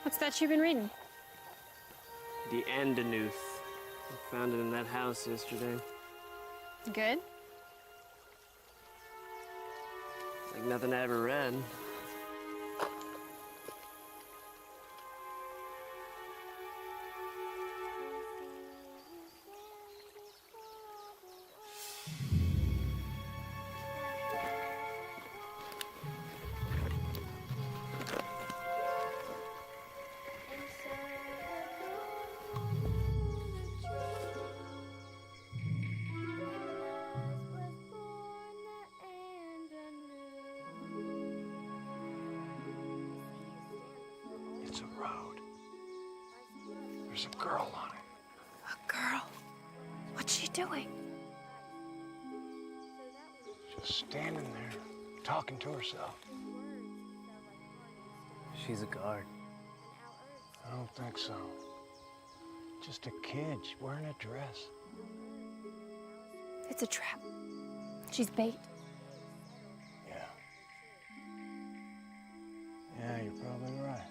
What's that you've been reading? The Andanuth. I found it in that house yesterday. Good? Like nothing I ever read. It's a road. There's a girl on it. A girl? What's she doing? Just standing there, talking to herself. She's a guard. I don't think so. Just a kid wearing a dress. It's a trap. She's bait. Yeah. Yeah, you're probably right.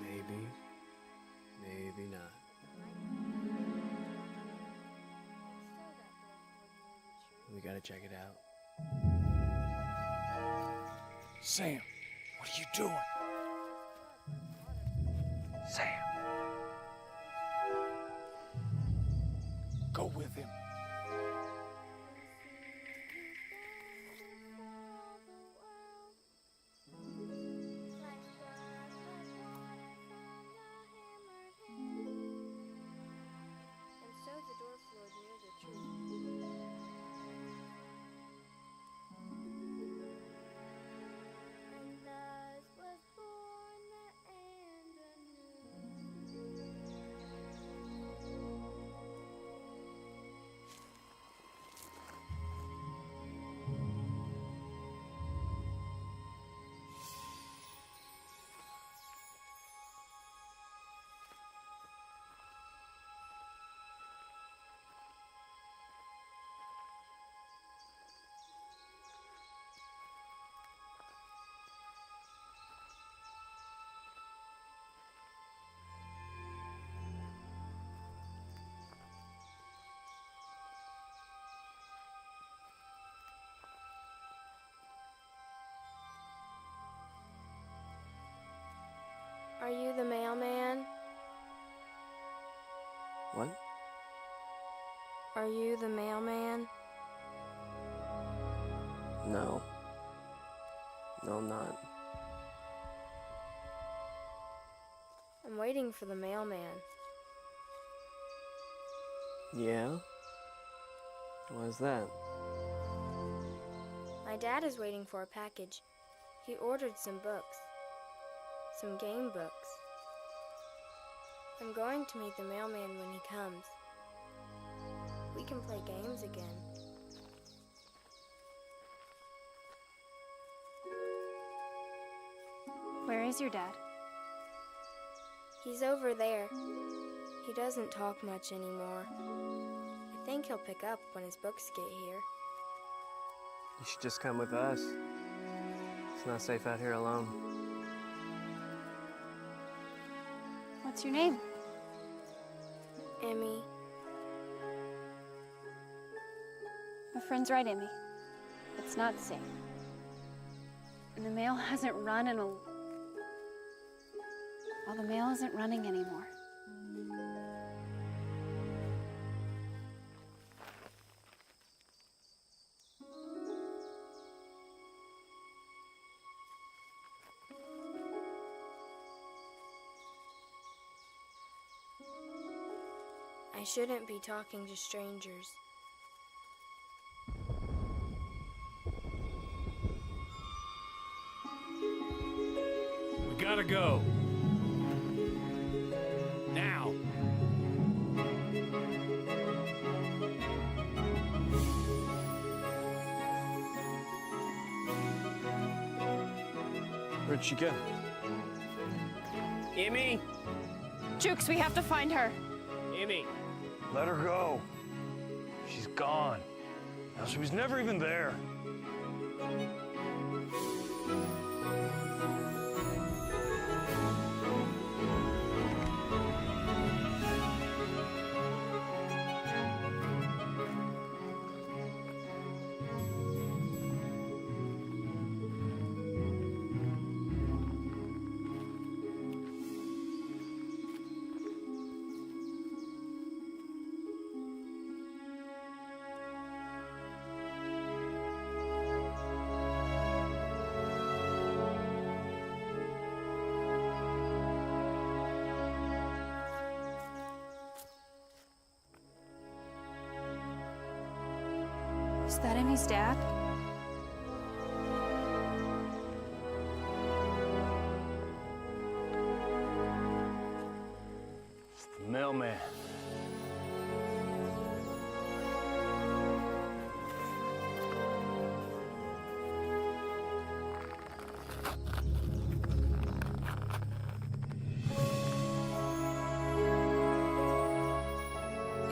Maybe. Maybe not. We gotta check it out. Sam, what are you doing? Sam. Go with him. Are you the mailman? What? Are you the mailman? No. No, I'm not. I'm waiting for the mailman. Yeah? Why's that? My dad is waiting for a package. He ordered some books. Some game books. I'm going to meet the mailman when he comes. We can play games again. Where is your dad? He's over there. He doesn't talk much anymore. I think he'll pick up when his books get here. You should just come with us. It's not safe out here alone. What's your name? Emmy. My friend's right, Emmy. It's not safe. And the mail hasn't run in a... Well, the mail isn't running anymore. I shouldn't be talking to strangers. We gotta go. Now. Where'd she go? Emmy! Jukes, we have to find her. Emmy! Let her go. She's gone. Now, she was never even there. Is that Emmy's dad? It's the mailman.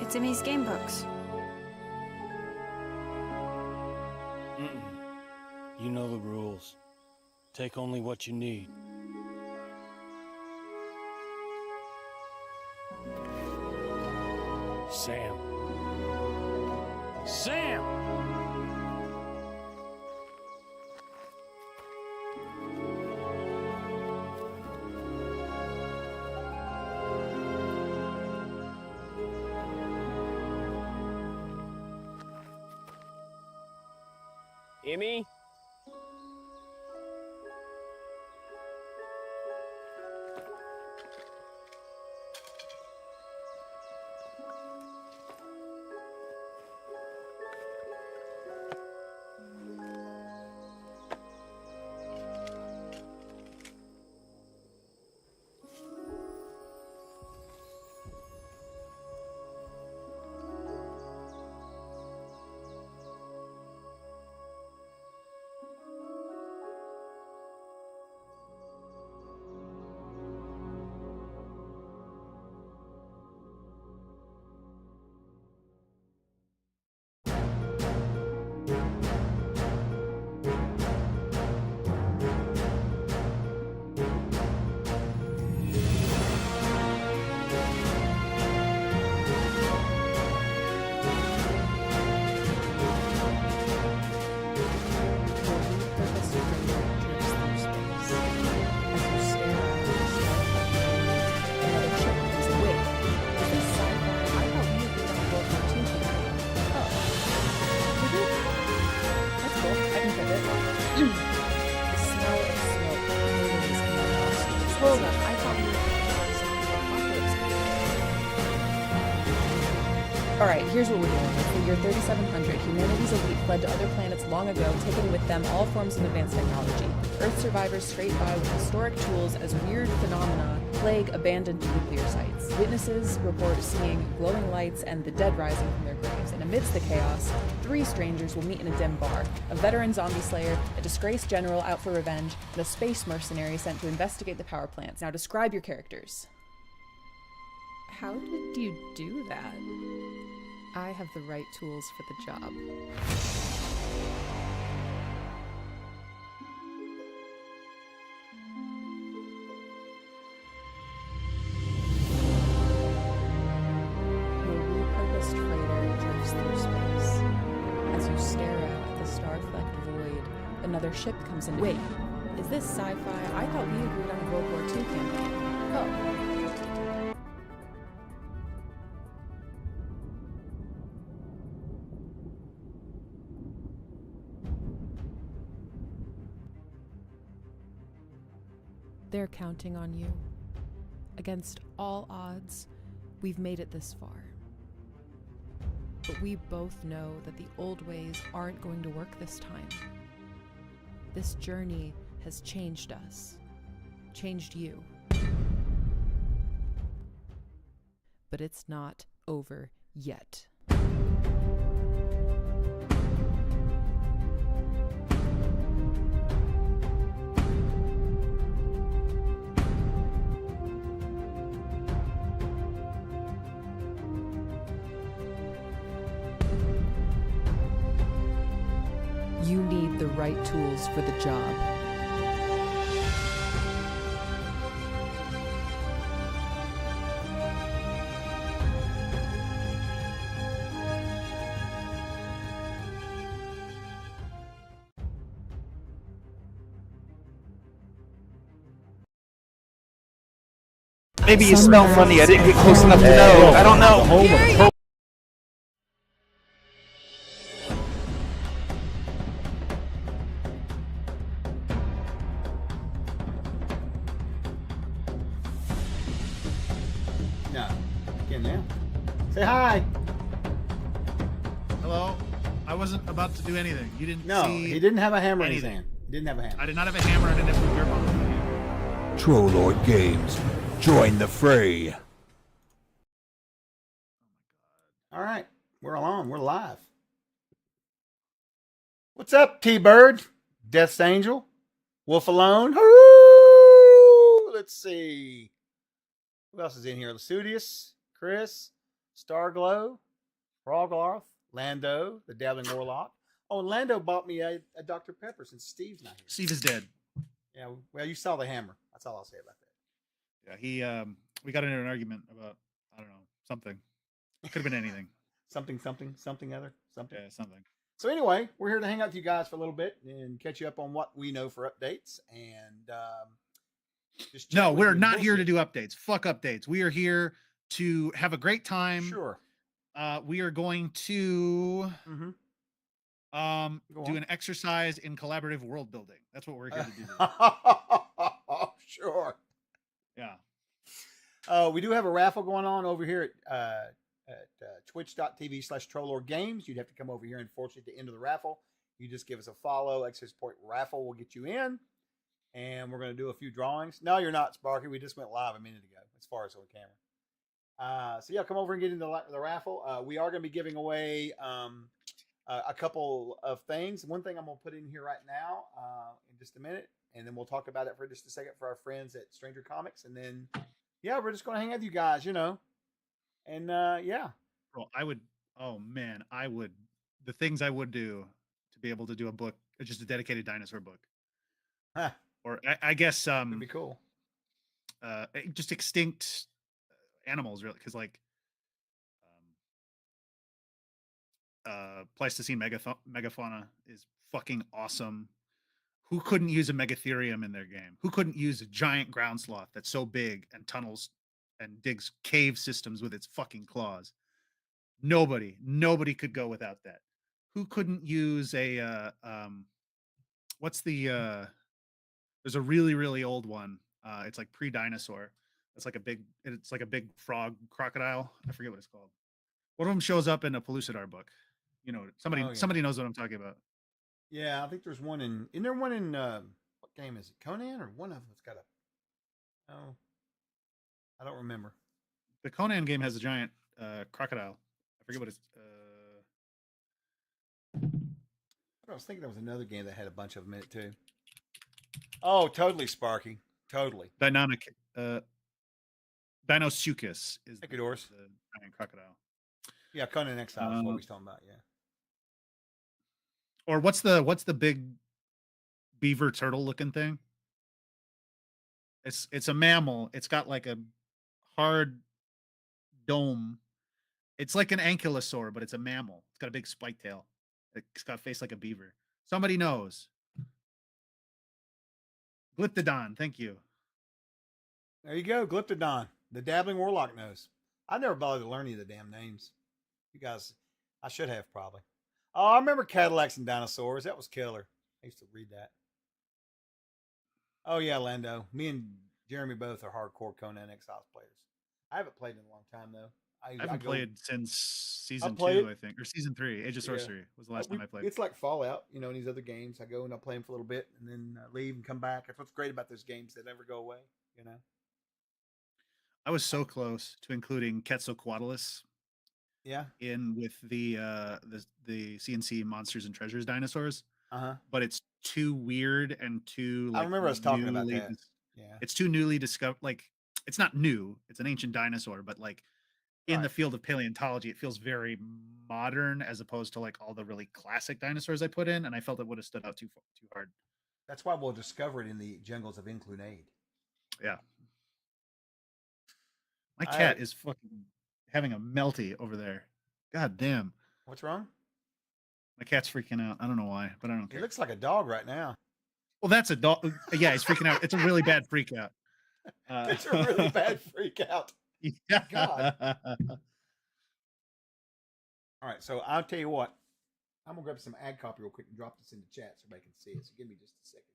It's Emmy's game books. You know the rules. Take only what you need. Sam. Sam! Emmy? Hold up, I thought we were Alright, here's what we're doing. In the year 3700, humanity's elite fled to other planets long ago, taking with them all forms of advanced technology. Earth survivors scrape by with historic tools as weird phenomena plague abandoned nuclear sites. Witnesses report seeing glowing lights and the dead rising from their graves. And amidst the chaos, three strangers will meet in a dim bar. A veteran zombie slayer, a disgraced general out for revenge, and a space mercenary sent to investigate the power plants. Now describe your characters. How did you do that? I have the right tools for the job. Your repurposed freighter drifts through space. As you stare out at the star-flecked void, another ship comes in. Wait, is this sci-fi? I thought we agreed on a World War II campaign. Oh. They're counting on you. Against all odds, we've made it this far. But we both know that the old ways aren't going to work this time. This journey has changed us, changed you. But it's not over yet. You need the right tools for the job. Maybe you smell funny. I didn't get close enough to know. I don't know. No. Get in there. Say hi. Hello. I wasn't about to do anything. You didn't No, see he didn't have a hammer in his anything. hand. He didn't have a hammer. I did not have a hammer and I didn't have a beer bottle. Trollord Games. Join the fray. All right, we're on. We're live. What's up, T-Bird? Death's Angel? Wolf Alone? Hoo! Let's see. Who else is in here? Lucidius, Chris, Starglow, Froglarth, Lando, the Dabbling Warlock. Oh, and Lando bought me a Dr. Pepper since Steve's not here. Steve is dead. Yeah, well, you saw the hammer. That's all I'll say about that. Yeah, we got into an argument about, I don't know, something. Could have been anything. something other. Yeah, something. So anyway, we're here to hang out with you guys for a little bit and catch you up on what we know for updates. And just No, chat with we're you not here to bullshit. do updates. Fuck updates. We are here to have a great time. Sure. We are going to Mm-hmm. do an exercise in collaborative world building. That's what we're here to do. Sure. Yeah. We do have a raffle going on over here at twitch.tv/TrollorGames. You'd have to come over here, unfortunately, to enter the raffle. You just give us a follow. Access Point Raffle will get you in. And we're going to do a few drawings. No, you're not, Sparky. We just went live a minute ago as far as on camera. So, yeah, come over and get into the raffle. We are going to be giving away a couple of things. One thing I'm going to put in here right now in just a minute. And then we'll talk about it for just a second for our friends at Stranger Comics. And then, yeah, we're just going to hang out with you guys, you know. And, yeah. Well, I would. The things I would do to be able to do a book, just a dedicated dinosaur book. Huh. Or I guess It'd be cool. just extinct animals, really, because like Pleistocene megafauna is fucking awesome. Who couldn't use a megatherium in their game? Who couldn't use a giant ground sloth that's so big and tunnels and digs cave systems with its fucking claws? Nobody could go without that. Who couldn't use a what's the there's a really old one. It's like pre-dinosaur. It's like a big frog crocodile. I forget what it's called. One of them shows up in a Pellucidar book. You know, somebody knows what I'm talking about. Yeah, I think there's one in. Isn't there one in what game is it? Conan or one of them that's got a. Oh, I don't remember. The Conan game has a giant crocodile. I forget what it's. I was thinking there was another game that had a bunch of them in it too. Oh, totally, Sparky. Totally. Deinonychus is the giant crocodile. Yeah, Conan Exile is what we're talking about. Yeah. Or what's the big beaver turtle looking thing? It's a mammal. It's got like a hard dome. It's like an ankylosaur, but it's a mammal. It's got a big spike tail. It's got a face like a beaver. Somebody knows. Glyptodon, thank you. There you go, Glyptodon. The Dabbling Warlock knows. I never bothered to learn any of the damn names. You guys, I should have probably. Oh, I remember Cadillacs and Dinosaurs. That was killer. I used to read that. Oh, yeah, Lando. Me and Jeremy both are hardcore Conan Exiles players. I haven't played in a long time, though. I haven't played since season 2, I think. Or season 3. Age of Sorcery was the last time I played. It's like Fallout, you know, and these other games. I go and I play them for a little bit and then leave and come back. That's what's great about those games. They never go away, you know. I was so close to including Quetzalcoatlus. Yeah. In with the CNC Monsters and Treasures dinosaurs. Uh-huh. But it's too weird and too like I remember us talking about that. Yeah. It's too newly discovered. Like it's not new. It's an ancient dinosaur, but like in the field of paleontology, it feels very modern as opposed to like all the really classic dinosaurs I put in, and I felt it would have stood out too hard. That's why we'll discover it in the jungles of Inclunade. Yeah. My cat is fucking having a melty over there. God damn. What's wrong? My cat's freaking out. I don't know why, but I don't care. He looks like a dog right now. Well, that's a dog. Yeah, he's freaking out. It's a really bad freak out. It's a really bad freak out. Yeah. God. All right, so I'll tell you what. I'm going to grab some ad copy real quick and drop this in the chat so everybody can see it. So give me just a second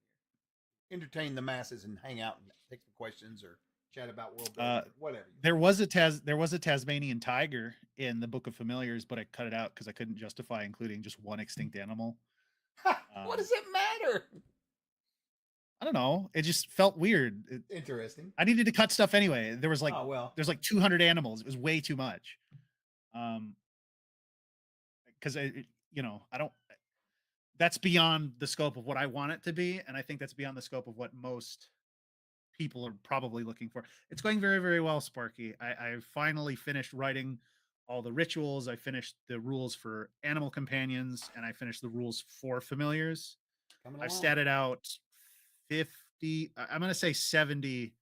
here. Entertain the masses and hang out and take some questions or chat about world building, whatever. There was a Tasmanian tiger in the Book of Familiars, but I cut it out because I couldn't justify including just one extinct animal. What does it matter? I don't know. It just felt weird. Interesting. I needed to cut stuff anyway. There was like there's like 200 animals. It was way too much. Because I don't. That's beyond the scope of what I want it to be, and I think that's beyond the scope of what most people are probably looking for. It's going very, very well, Sparky. I finally finished writing all the rituals. I finished the rules for animal companions, and I finished the rules for familiars. I've statted out 50. I'm going to say 70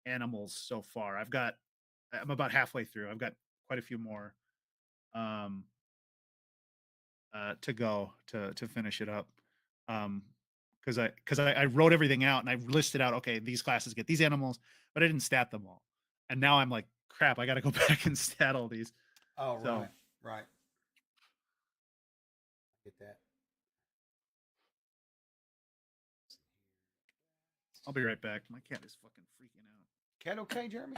animals so far. I'm about halfway through. I've got quite a few more to go to finish it up. Because I wrote everything out and I listed out, okay, these classes get these animals, but I didn't stat them all. And now I'm like, crap, I got to go back and stat all these. Oh, so, right. Get that. I'll be right back. My cat is fucking freaking out. Cat okay, Jeremy?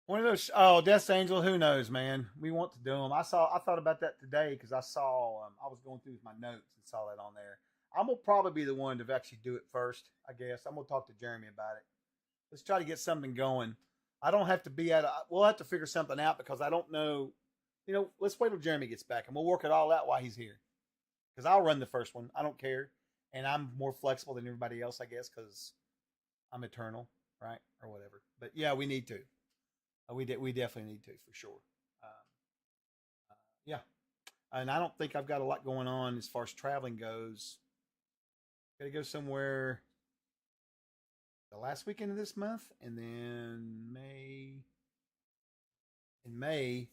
One of those, Death Angel, who knows, man? We want to do them. I thought about that today because I saw, I was going through my notes and saw that on there. I'm going to probably be the one to actually do it first, I guess. I'm going to talk to Jeremy about it. Let's try to get something going. I don't have to be we'll have to figure something out because I don't know. Let's wait till Jeremy gets back and we'll work it all out while he's here. Because I'll run the first one. I don't care. And I'm more flexible than everybody else, I guess, because I'm eternal, right? Or whatever. But yeah, we need to. We definitely need to, for sure. Yeah. And I don't think I've got a lot going on as far as traveling goes. Got to go somewhere the last weekend of this month, and then in May,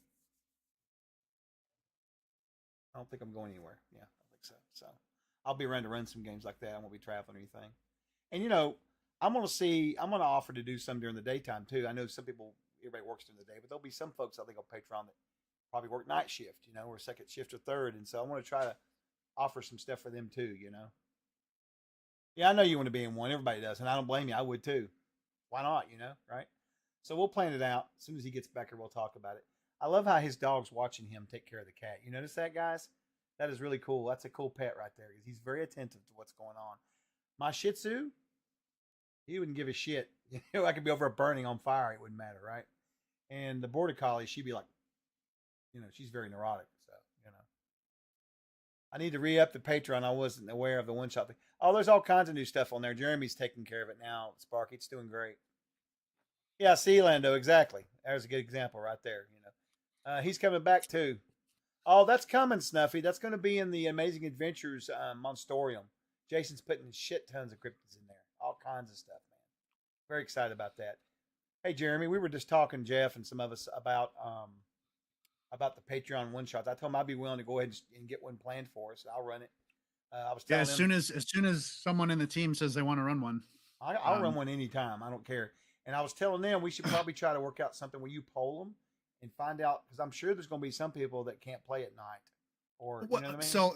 I don't think I'm going anywhere. Yeah, I don't think so. So I'll be around to run some games like that. I won't be traveling or anything. And I'm going to offer to do some during the daytime too. I know everybody works during the day, but there'll be some folks I think on Patreon that probably work night shift, or second shift or third. And so I want to try to offer some stuff for them too, Yeah, I know you want to be in one. Everybody does. And I don't blame you. I would too. Why not, right? So we'll plan it out. As soon as he gets back here, we'll talk about it. I love how his dog's watching him take care of the cat. You notice that, guys? That is really cool. That's a cool pet right there. He's very attentive to what's going on. My Shih Tzu, he wouldn't give a shit. I could be over burning on fire. It wouldn't matter, right? And the Border Collie, she'd be like, she's very neurotic. So, I need to re-up the Patreon. I wasn't aware of the one-shot thing. Oh, there's all kinds of new stuff on there. Jeremy's taking care of it now. Sparky, it's doing great. Yeah, see, Lando, exactly. There's a good example right there. He's coming back too. Oh, that's coming, Snuffy. That's going to be in the Amazing Adventures Monstorium. Jason's putting shit tons of cryptids in there. All kinds of stuff, man. Very excited about that. Hey, Jeremy, we were just talking, Jeff, and some of us about the Patreon one-shots. I told him I'd be willing to go ahead and get one planned for us. I'll run it. I was telling him, as soon as someone in the team says they want to run one, I'll run one anytime. I don't care. And I was telling them we should probably try to work out something where you poll them and find out, because I'm sure there's going to be some people that can't play at night, or you know what I mean. So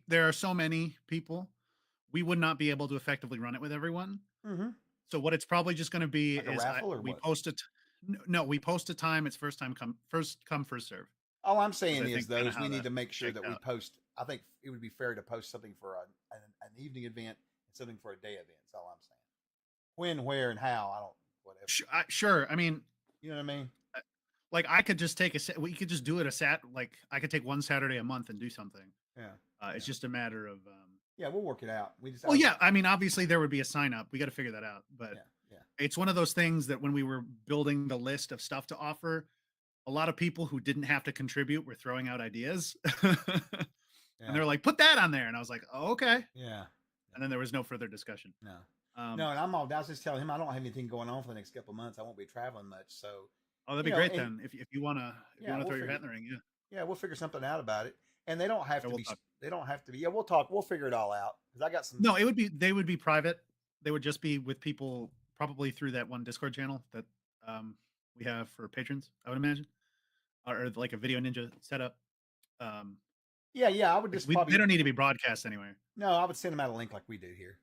there are so many people, we would not be able to effectively run it with everyone. Mm-hmm. So what it's probably just going to be like is we post it. No, we post a time. It's first come, first serve. All I'm saying is those we need to make sure that we post. I think it would be fair to post something for an evening event and something for a day event. That's all I'm saying. When, where, and how, I don't, whatever. Sure. I mean, you know what I mean? Like I could just we could just do it like I could take one Saturday a month and do something. Yeah. It's just a matter of, yeah, we'll work it out. I mean, obviously there would be a sign up. We got to figure that out, but it's one of those things that when we were building the list of stuff to offer, a lot of people who didn't have to contribute were throwing out ideas. And they were like, put that on there. And I was like, oh, okay. Yeah. And then there was no further discussion. No. No, and I was just telling him I don't have anything going on for the next couple of months. I won't be traveling much. So that'd be great then. If you wanna throw your hat in the ring, Yeah, we'll figure something out about it. And they don't have to be they don't have to be. Yeah, we'll talk. We'll figure it all out. Because I got some. No, they would be private. They would just be with people probably through that one Discord channel that we have for patrons, I would imagine. Or like a Video Ninja setup. Yeah, I would just they don't need to be broadcast anywhere. No, I would send them out a link like we do here.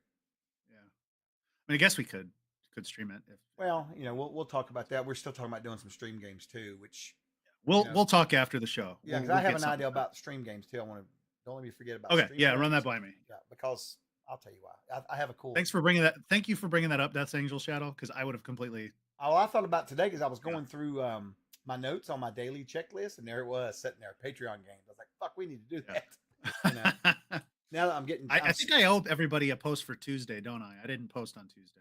Yeah. I mean, I guess we could could stream it. If Well, we'll talk about that. We're still talking about doing some stream games too, which we'll talk after the show. yeah, because we'll I have get an something idea done. about stream games too. Don't let me forget about. Okay, stream yeah, games. run that by me. Yeah, because I'll tell you why. I have a cool. Thanks for bringing that. Thank you for bringing that up, Death's Angel Shadow, because I would have completely. Oh, I thought about today because I was going through my notes on my daily checklist, and there it was sitting there, Patreon games. I was like, "Fuck, we need to do that." Now that I'm getting, I think I owe everybody a post for Tuesday, don't I? I didn't post on Tuesday.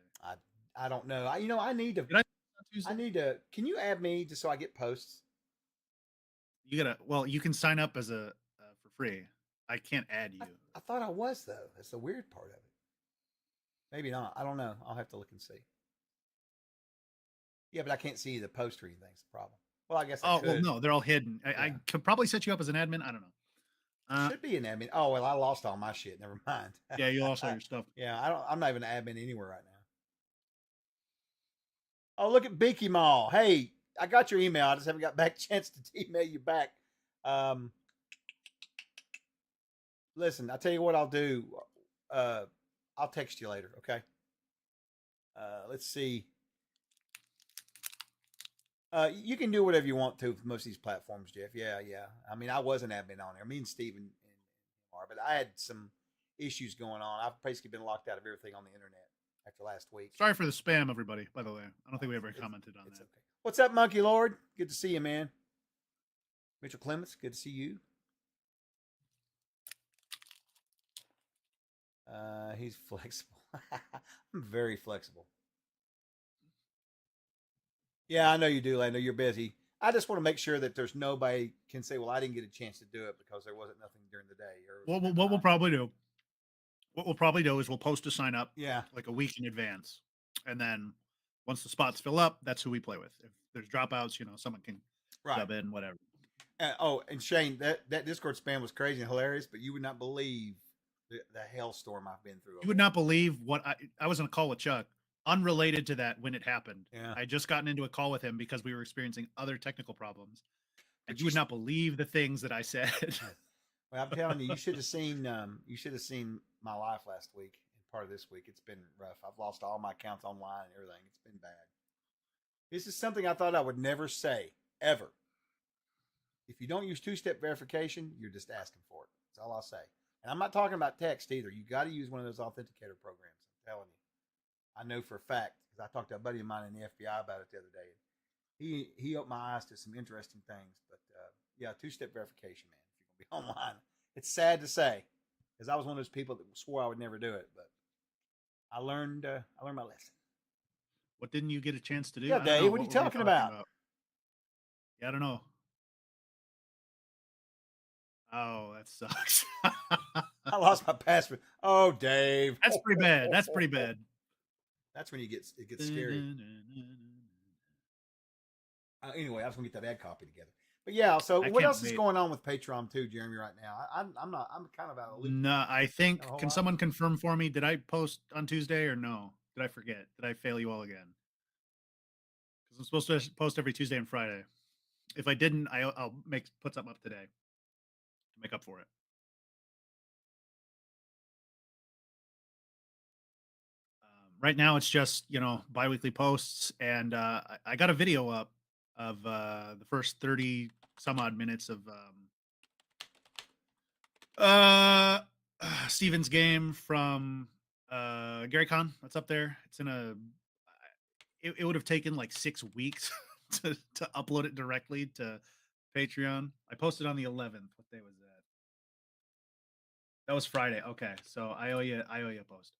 I don't know. I need to. Did I post on Tuesday? I need to. Can you add me just so I get posts? You gotta. Well, you can sign up as a for free. I can't add you. I thought I was though. That's the weird part of it. Maybe not. I don't know. I'll have to look and see. Yeah, but I can't see the post or anything. It's the problem. Well, I guess. I could. Well, no, they're all hidden. I could probably set you up as an admin. I don't know. Should be an admin. Oh well, I lost all my shit. Never mind. Yeah, you lost all your stuff. Yeah, I'm not even an admin anywhere right now. Oh, look at Beaky Mall. Hey, I got your email. I just haven't got back a chance to email you back. Listen, I'll tell you what I'll do. I'll text you later, okay? Let's see. You can do whatever you want to with most of these platforms, Jeff. Yeah. I mean, I was an admin on there. Me and Steven are, but I had some issues going on. I've basically been locked out of everything on the internet after last week. Sorry for the spam, everybody. By the way, I don't think we ever commented on that. Okay. What's up, Monkey Lord? Good to see you, man. Mitchell Clements, good to see you. He's flexible. I'm very flexible. Yeah, I know you do, Lando. You're busy. I just want to make sure that there's nobody can say, "Well, I didn't get a chance to do it because there wasn't nothing during the day." Or what we'll probably do, is we'll post a sign up, yeah, like a week in advance, and then once the spots fill up, that's who we play with. If there's dropouts, someone can sub in, whatever. And Shane, that Discord spam was crazy and hilarious, but you would not believe the hailstorm I've been through. You would not believe what I was on a call with Chuck, unrelated to that when it happened. Yeah. I just gotten into a call with him because we were experiencing other technical problems, and you would not believe the things that I said. Well, I'm telling you, you should have seen my life last week and part of this week. It's been rough. I've lost all my accounts online and everything. It's been bad. This is something I thought I would never say ever. If you don't use two-step verification, you're just asking for it. That's all I'll say. And I'm not talking about text either. You got to use one of those authenticator programs. I'm telling you. I know for a fact because I talked to a buddy of mine in the FBI about it the other day. He opened my eyes to some interesting things. But yeah, two-step verification, man. If you're gonna be online, it's sad to say because I was one of those people that swore I would never do it, but I learned my lesson. What didn't you get a chance to do? Yeah, Dave. What are you talking about? Yeah, I don't know. Oh, that sucks. I lost my password. Oh, Dave. That's pretty bad. That's pretty bad. That's when it gets scary. Anyway, I was gonna get that ad copy together. But yeah, so what else is going on with Patreon too, Jeremy? Right now, I'm kind of out of the loop. No, I think. Can someone confirm for me? Did I post on Tuesday or no? Did I forget? Did I fail you all again? Because I'm supposed to post every Tuesday and Friday. If I didn't, I'll put something up today to make up for it. Right now, it's just bi-weekly posts, and I got a video up of the first 30 some odd minutes of Steven's game from Gary Con. That's up there. It's in a. It would have taken like 6 weeks to upload it directly to Patreon. I posted on the 11th. What day was that? That was Friday. Okay, so I owe you a post.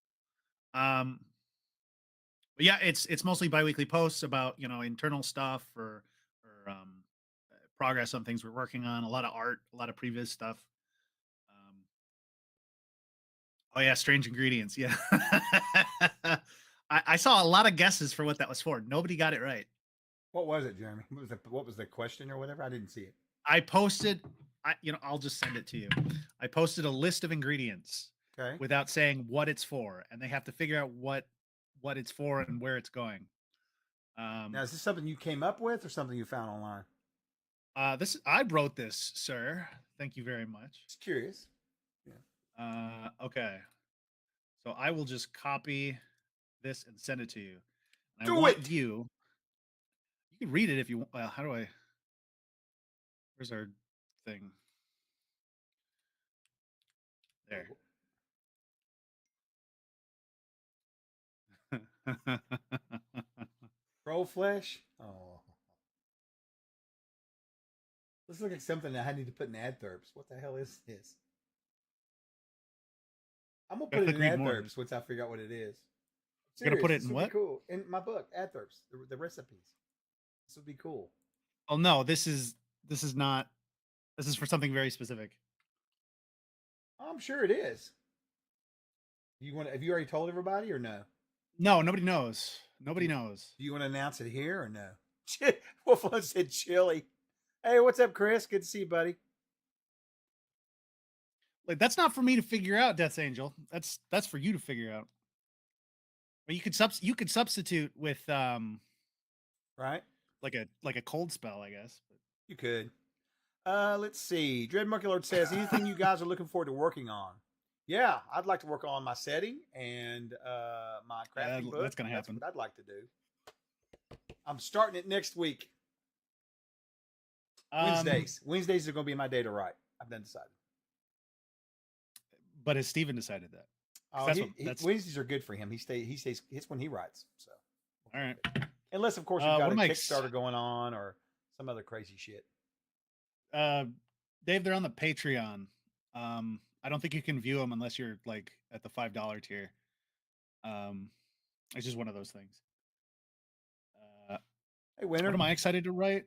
But yeah, it's mostly bi-weekly posts about internal stuff or progress on things we're working on. A lot of art, a lot of previous stuff. Oh yeah, strange ingredients. Yeah, I saw a lot of guesses for what that was for. Nobody got it right. What was it, Jeremy? What was the question or whatever? I didn't see it. I posted. I'll just send it to you. I posted a list of ingredients without saying what it's for, and they have to figure out what it's for and where it's going. Now, is this something you came up with or something you found online? I wrote this, sir. Thank you very much. Just curious. Yeah. Okay. So I will just copy this and send it to you. I Do want it. you. You can read it if you want. Well, how do I? Where's our thing? There. Troll flesh. Oh, this looks like something that I need to put in adverbs. What the hell is this? I'm gonna put it Click in read more. adverbs once I figure out what it is. You're gonna put it This in would what? be cool in my book. Adverbs, the recipes. This would be cool. Oh no, this is not. This is for something very specific. I'm sure it is. You want? Have you already told everybody or no? No, nobody knows. Nobody knows. Do you want to announce it here or no? Wolfon said chili. Hey, what's up, Chris? Good to see you, buddy. Like that's not for me to figure out, Death Angel. That's for you to figure out. But you could substitute with Right? like a cold spell, I guess. You could. Let's see. Dread Monkey Lord says, anything you guys are looking forward to working on? Yeah, I'd like to work on my setting and my crafting book. That's gonna happen. That's what I'd like to do. I'm starting it next week. Wednesdays. Wednesdays are going to be my day to write. I've done decided. But has Steven decided that? Oh, Wednesdays are good for him. He stays. It's when he writes. So, all right. Unless, of course, you've got a Kickstarter going on or some other crazy shit. Dave, they're on the Patreon. I don't think you can view them unless you're like at the $5 tier. It's just one of those things. Hey, Winter. What am I excited to write?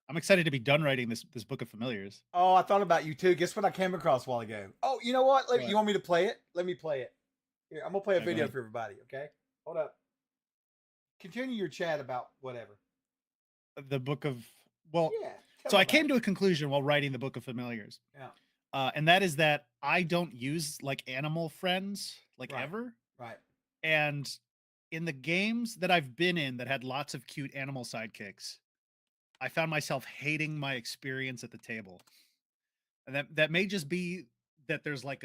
I'm excited to be done writing this book of familiars. Oh, I thought about you too. Guess what I came across a while ago? Oh, you know what? You want me to play it? Let me play it. Here, I'm gonna play a video for everybody. Okay, hold up. Continue your chat about whatever. The book of yeah. So I came to a conclusion while writing the book of familiars. Yeah. And that is that I don't use like animal friends ever. Right. And in the games that I've been in that had lots of cute animal sidekicks, I found myself hating my experience at the table. And that may just be that there's like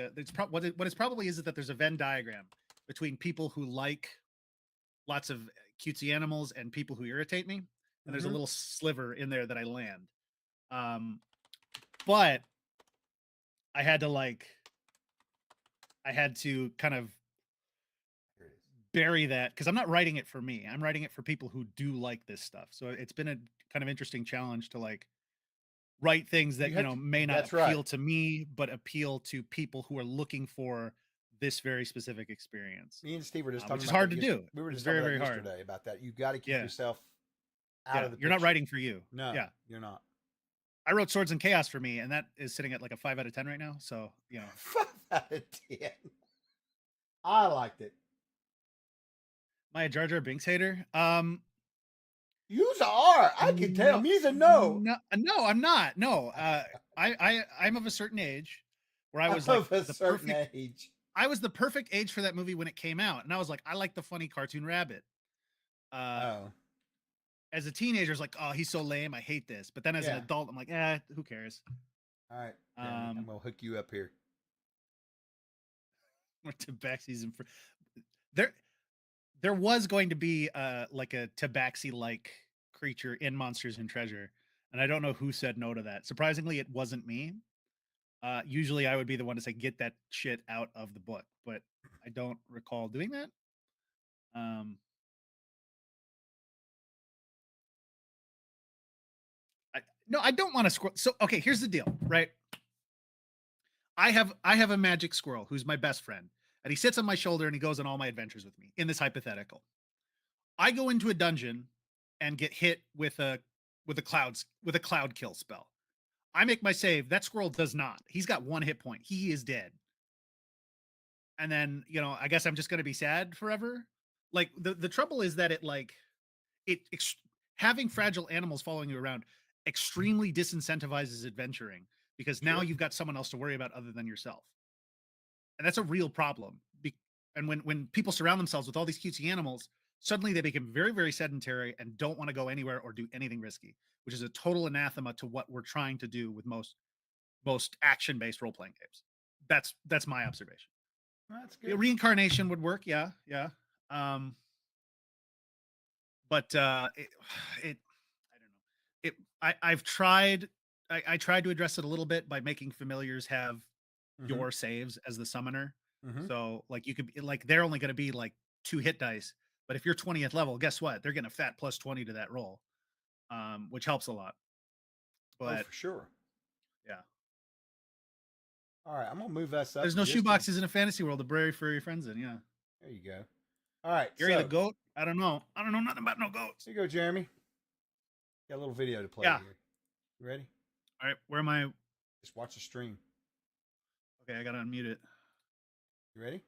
what it's probably is that there's a Venn diagram between people who like lots of cutesy animals and people who irritate me. And there's a little sliver in there that I land. But I had to kind of bury that because I'm not writing it for me. I'm writing it for people who do like this stuff. So it's been a kind of interesting challenge to like write things that may not appeal to me, but appeal to people who are looking for this very specific experience. Me and Steve were just talking, which is hard to do. We were just very, talking very hard yesterday about that. You've got to keep yourself out of the. You're not writing for you. No. You're not. I wrote Swords and Chaos for me, and that is sitting at like a 5 out of 10 right now. So 5 out of 10. I liked it. Am I a Jar Jar Binks hater? You's are. I can tell. Me's a no. No, I'm not. No. I'm of a certain age where I was like of a certain age. I was the perfect age for that movie when it came out, and I was like, I like the funny cartoon rabbit. As a teenager, I was like, oh, he's so lame. I hate this. But then as an adult, I'm like, who cares? All right. I'm gonna hook you up here. Or Tabaxi's there was going to be like a Tabaxi-like creature in Monsters and Treasure, and I don't know who said no to that. Surprisingly, it wasn't me. Usually I would be the one to say, get that shit out of the book, but I don't recall doing that. I don't want to scroll. So, okay, here's the deal, right? I have a magic squirrel who's my best friend, and he sits on my shoulder and he goes on all my adventures with me in this hypothetical. I go into a dungeon and get hit with a cloud kill spell. I make my save. That squirrel does not. He's got 1 hit point. He is dead. And then, I guess I'm just going to be sad forever. Like the trouble is that having fragile animals following you around extremely disincentivizes adventuring because now you've got someone else to worry about other than yourself. And that's a real problem. And when people surround themselves with all these cutesy animals, suddenly they become very, very sedentary and don't want to go anywhere or do anything risky, which is a total anathema to what we're trying to do with most action-based role-playing games. That's my observation. That's good. Reincarnation would work. Yeah. but it I don't know. I've tried. I tried to address it a little bit by making familiars have Mm-hmm. your saves as the summoner. Mm-hmm. So like you could like they're only going to be like 2 hit dice, but if you're 20th level, guess what? They're getting a fat plus 20 to that roll, which helps a lot. Oh, But for sure. yeah, All right, I'm gonna move us up. there's no just shoeboxes in a fantasy world to bury for your friends in. Yeah, There you go. All right, Gary so the goat. I don't know. I don't know nothing about no goats. here you go, Jeremy. Got a little video to play Yeah. here. You ready? All right, where am I? Just watch the stream. Okay, I gotta unmute it. You ready?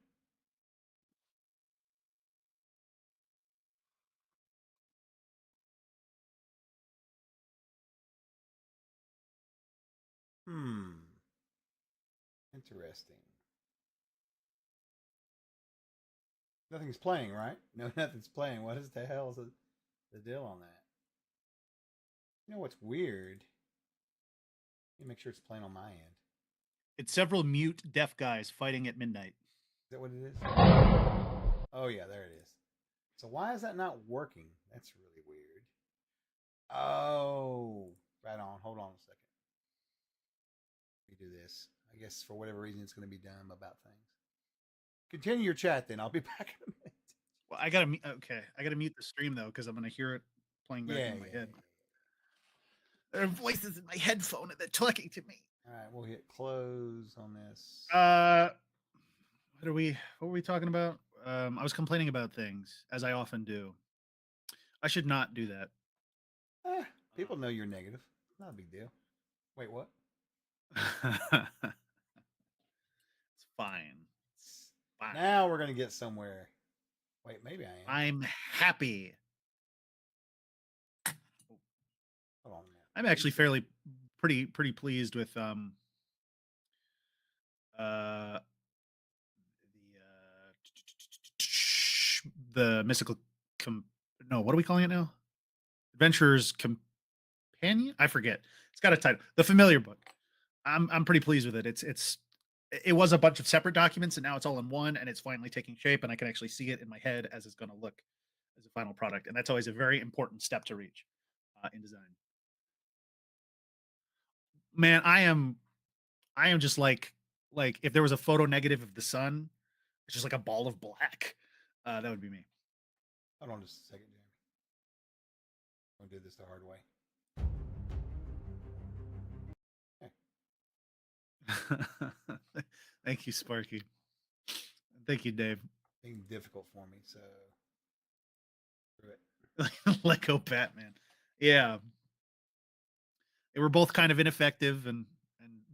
Interesting. Nothing's playing, right? No, nothing's playing. What is the hell is the deal on that? You know what's weird? Let me make sure it's playing on my end. It's several mute deaf guys fighting at midnight. Is that what it is? Oh yeah, there it is. So why is that not working? That's really weird. Oh, right on. Hold on a second. Let me do this. I guess for whatever reason it's going to be dumb about things. Continue your chat then. I'll be back in a minute. Well, I gotta okay. I gotta mute the stream though because I'm gonna hear it playing back in my head. There are voices in my headphone and they're talking to me. All right, we'll hit close on this. What were we talking about? I was complaining about things, as I often do. I should not do that. People know you're negative. Not a big deal. Wait, what? It's fine. It's fine. Now we're gonna get somewhere. Wait, maybe I am. I'm happy. Hold on a minute. I'm actually fairly pretty pleased with the mystical no, what are we calling it now? Adventurer's Companion? I forget. It's got a title. The Familiar Book. I'm pretty pleased with it. It was a bunch of separate documents and now it's all in one and it's finally taking shape and I can actually see it in my head as it's going to look as a final product. And that's always a very important step to reach in design. Man, I am just like if there was a photo negative of the sun, it's just like a ball of black. That would be me. Hold on just a second, Jeremy. I'm gonna do this the hard way. Thank you, Sparky. Thank you, Dave. Being difficult for me, so screw it. Let go, Batman. Yeah, they were both kind of ineffective and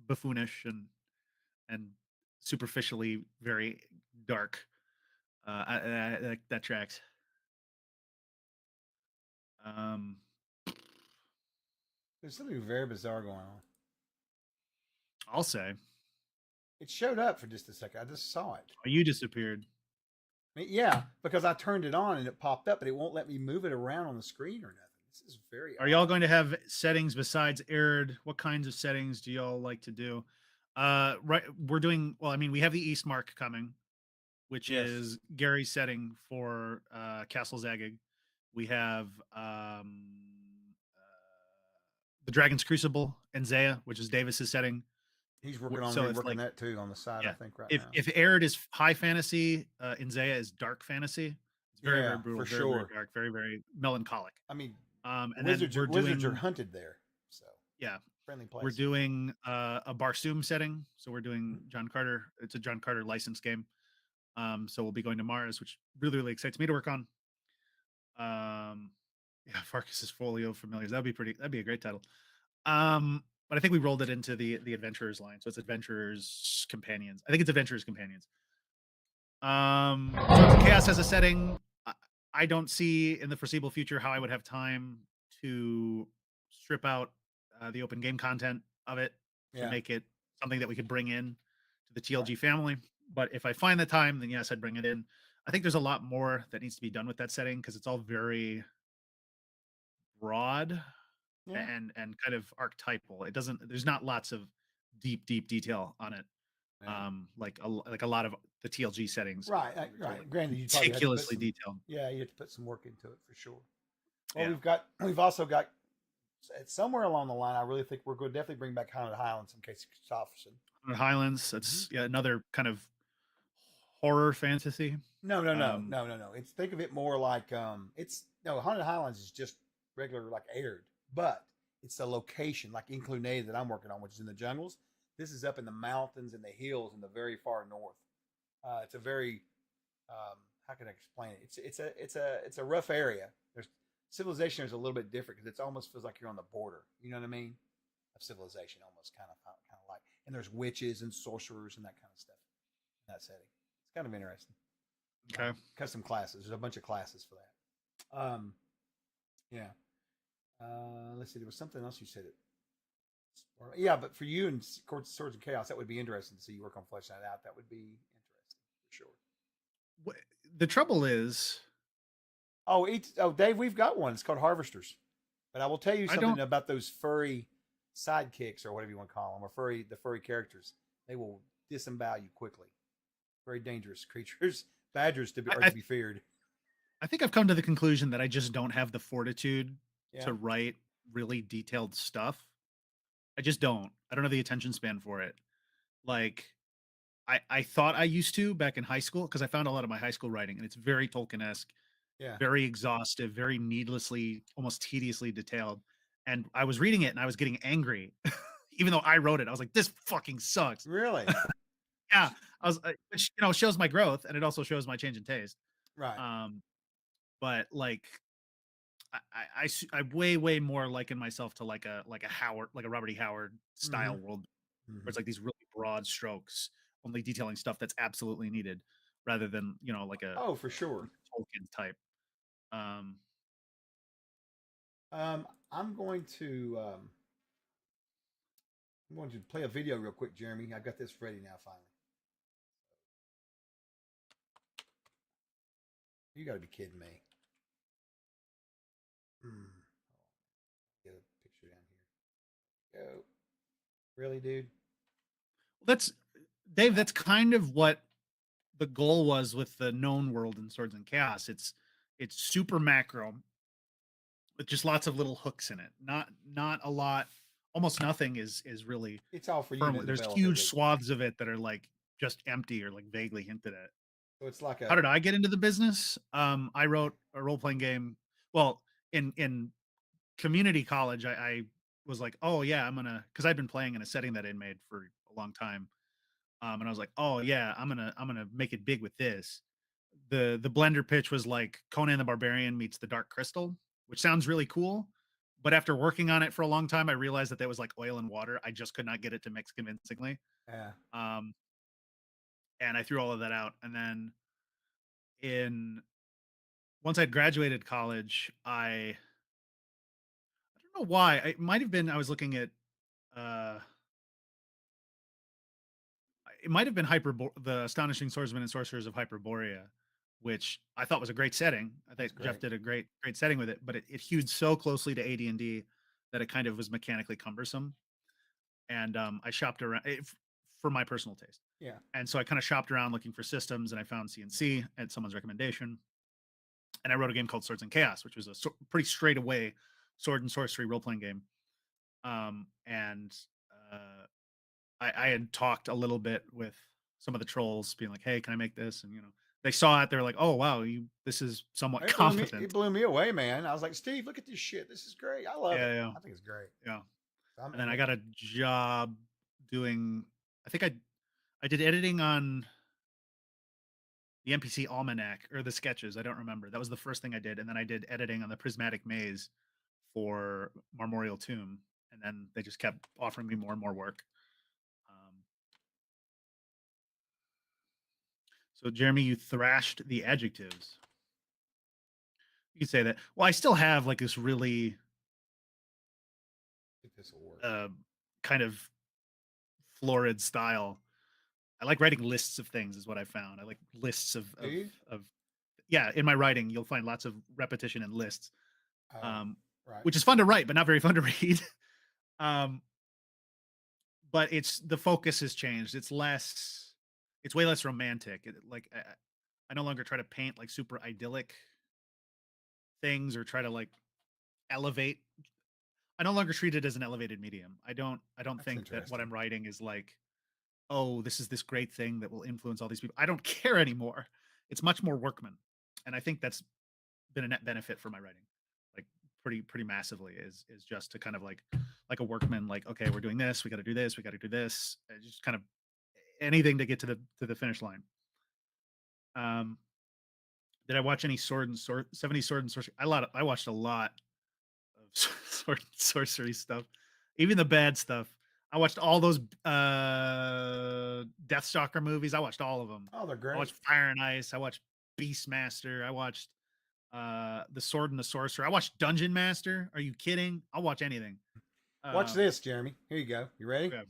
buffoonish and superficially very dark. That tracks. There's something very bizarre going on. I'll say. It showed up for just a second. I just saw it. Oh, you disappeared. I mean, yeah, because I turned it on and it popped up, but it won't let me move it around on the screen or nothing. This is very. Are y'all going to have settings besides Arid? What kinds of settings do y'all like to do? Right, we're doing. Well, I mean, we have the East Mark coming, which is Gary's setting for Castle Zagig. We have the Dragon's Crucible and Zaya, which is Davis's setting. He's working on reworking that too on the side, I think, right now. If Arid is high fantasy, Inzaya is dark fantasy. It's very, very brutal, for very, sure. very dark, very, very melancholic. I mean, and wizards, then wizards are hunted there, so yeah, friendly place. we're doing a Barsoom setting, so we're doing John Carter. It's a John Carter licensed game. So we'll be going to Mars, which really, really excites me to work on. Yeah, Farkas's Folio Familiars. That'd be a great title. But I think we rolled it into the Adventurers line, so it's Adventurers Companions. I think it's Adventurers Companions. Swords of Chaos has a setting. I don't see in the foreseeable future how I would have time to strip out the open game content of it to make it something that we could bring in to the TLG family. But if I find the time, then yes, I'd bring it in. I think there's a lot more that needs to be done with that setting because it's all very broad and kind of archetypal. It doesn't. There's not lots of deep detail on it. Like a lot of the TLG settings. Right. Granted, you meticulously detailed. Yeah, you have to put some work into it for sure. Well, Yeah. we've also got somewhere along the line. I really think we're going to definitely bring back Haunted Highlands in case Christopherson. Highlands. That's another kind of horror fantasy. Um, No. It's think of it more like it's no Haunted Highlands is just regular like aired, but it's a location like Inclunated that I'm working on, which is in the jungles. This is up in the mountains and the hills in the very far north. It's a very how can I explain it? It's a rough area. There's civilization is a little bit different because it almost feels like you're on the border. You know what I mean? Of civilization, almost kind of like. And there's witches and sorcerers and that kind of stuff in that setting. It's kind of interesting. okay. Custom classes. There's a bunch of classes for that. Yeah. Let's see. There was something else you said. Yeah, but for you and Swords and Chaos, that would be interesting to see you work on fleshing that out. That would be interesting for sure. The trouble is, Dave, we've got one. It's called Harvesters. But I will tell you I something don't. about those furry sidekicks or whatever you want to call them, or the furry characters. They will disembowel you quickly. Very dangerous creatures. Badgers are to be feared. I think I've come to the conclusion that I just don't have the fortitude Yeah. to write really detailed stuff. I just don't. I don't have the attention span for it. Like I thought I used to back in high school because I found a lot of my high school writing and it's very Tolkien-esque, Yeah. very exhaustive, very needlessly, almost tediously detailed. And I was reading it and I was getting angry, even though I wrote it. I was like, "This fucking sucks." Really? Yeah, I was, which shows my growth and it also shows my change in taste. Right. But like I way more liken myself to like a Howard, like a Robert E. Howard style world, where it's like these really broad strokes, only detailing stuff that's absolutely needed, rather than like a For sure. Tolkien type. I'm going to play a video real quick, Jeremy. I've got this ready now. Finally, you got to be kidding me. Get a picture down here. Go. Really, dude? That's Dave. That's kind of what the goal was with the known world in Swords and Chaos. It's super macro with just lots of little hooks in it. Not a lot. Almost nothing is really. It's all for you. Firmly. There's huge swaths of it that are like just empty or like vaguely hinted at. So it's like How did I get into the business? I wrote a role playing game. Well, in community college, I was like, oh yeah, I'm gonna, because I'd been playing in a setting that I'd made for a long time. And I was like, oh yeah, I'm gonna make it big with this. The blender pitch was like Conan the Barbarian meets the Dark Crystal, which sounds really cool. But after working on it for a long time, I realized that was like oil and water. I just could not get it to mix convincingly. Yeah. And I threw all of that out. And then once I'd graduated college, I don't know why. It might have been I was looking at it might have been the Astonishing Swordsmen and Sorcerers of Hyperborea, which I thought was a great setting. I think Jeff did a great setting with it, but it hewed so closely to AD&D that it kind of was mechanically cumbersome. And I shopped around for my personal taste. Yeah. And so I kind of shopped around looking for systems, and I found CNC at someone's recommendation. And I wrote a game called Swords and Chaos, which was a pretty straight away sword and sorcery role playing game. And I had talked a little bit with some of the trolls, being like, "Hey, can I make this?" And they saw it. They're like, "Oh wow, this is somewhat competent." It blew me away, man. I was like, "Steve, look at this shit. This is great. I love it. Yeah. I think it's great." Yeah. And then I got a job doing. I think I did editing on the NPC Almanac or the sketches. I don't remember. That was the first thing I did, and then I did editing on the Prismatic Maze for Marmorial Tomb, and then they just kept offering me more and more work. So, Jeremy, you thrashed the adjectives. You could say that. Well, I still have like this really kind of florid style. I like writing lists of things, is what I found. I like lists of yeah. In my writing, you'll find lots of repetition and lists, which is fun to write, but not very fun to read. But the focus has changed. It's way less romantic. I no longer try to paint like super idyllic things or try to like elevate. I no longer treat it as an elevated medium. I don't That's think that what interesting. I'm writing is like, oh, this is this great thing that will influence all these people. I don't care anymore. It's much more workman. And I think that's been a net benefit for my writing. Like pretty massively is just to kind of like a workman, like, okay, we're doing this, we got to do this, we got to do this. Just kind of anything to get to the finish line. Um did I watch any sword and sword 70s sword and sorcery? I watched a lot of sword and sorcery stuff, even the bad stuff. I watched all those Deathstalker movies. I watched all of them. Oh, they're I great. watched Fire and Ice. I watched Beastmaster. I watched The Sword and the Sorcerer. I watched Dungeon Master. Are you kidding? I'll watch anything. Watch this, Jeremy. Here you go. You ready? Okay.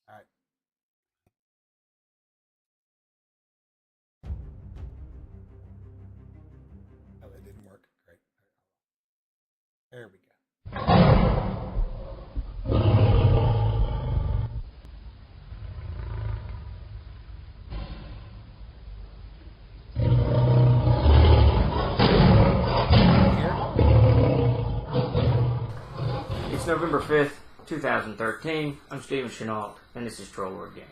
All right. Oh, that didn't work. Great. There we go. It's November 5th, 2013. I'm Steven Chenault, and this is Trollord Games.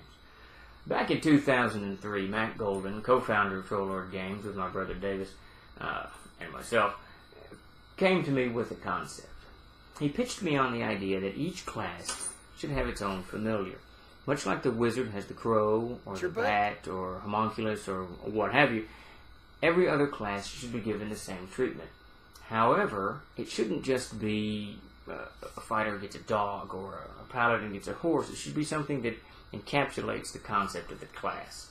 Back in 2003, Matt Golden, co-founder of Trollord Games with my brother Davis and myself, came to me with a concept. He pitched me on the idea that each class should have its own familiar. Much like the wizard has the crow, or the bat, or homunculus, or what have you, every other class should be given the same treatment. However, it shouldn't just be a fighter gets a dog or a paladin gets a horse. It should be something that encapsulates the concept of the class.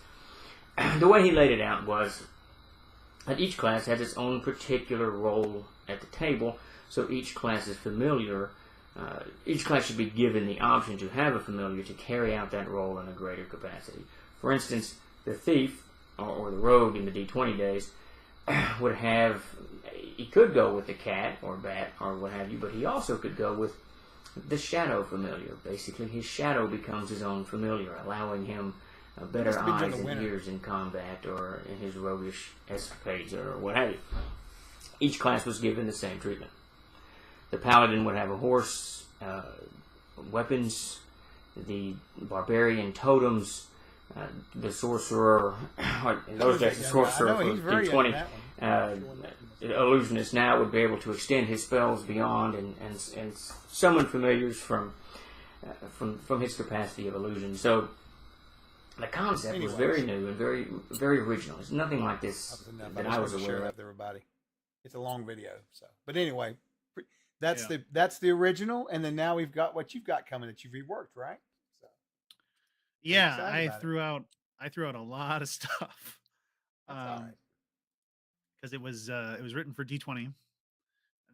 The way he laid it out was that each class has its own particular role at the table, so each class is familiar. Each class should be given the option to have a familiar to carry out that role in a greater capacity. For instance, the thief or the rogue in the D20 days would have, he could go with the cat or bat or what have you, but he also could go with the shadow familiar. Basically, his shadow becomes his own familiar, allowing him better eyes and ears in combat or in his roguish escapades or what have you. Each class was given the same treatment. The paladin would have a horse, weapons, the barbarian totems, the sorcerer, in those days the sorcerer for D20, illusionist now would be able to extend his spells beyond and summon familiars from his capacity of illusion. So the concept was very new and very original. It's nothing like this that I was aware of. Everybody, it's a long video, so but anyway, that's the original, and then now we've got what you've got coming that you've reworked, right? So, yeah, I threw out a lot of stuff. Because it was written for D20, and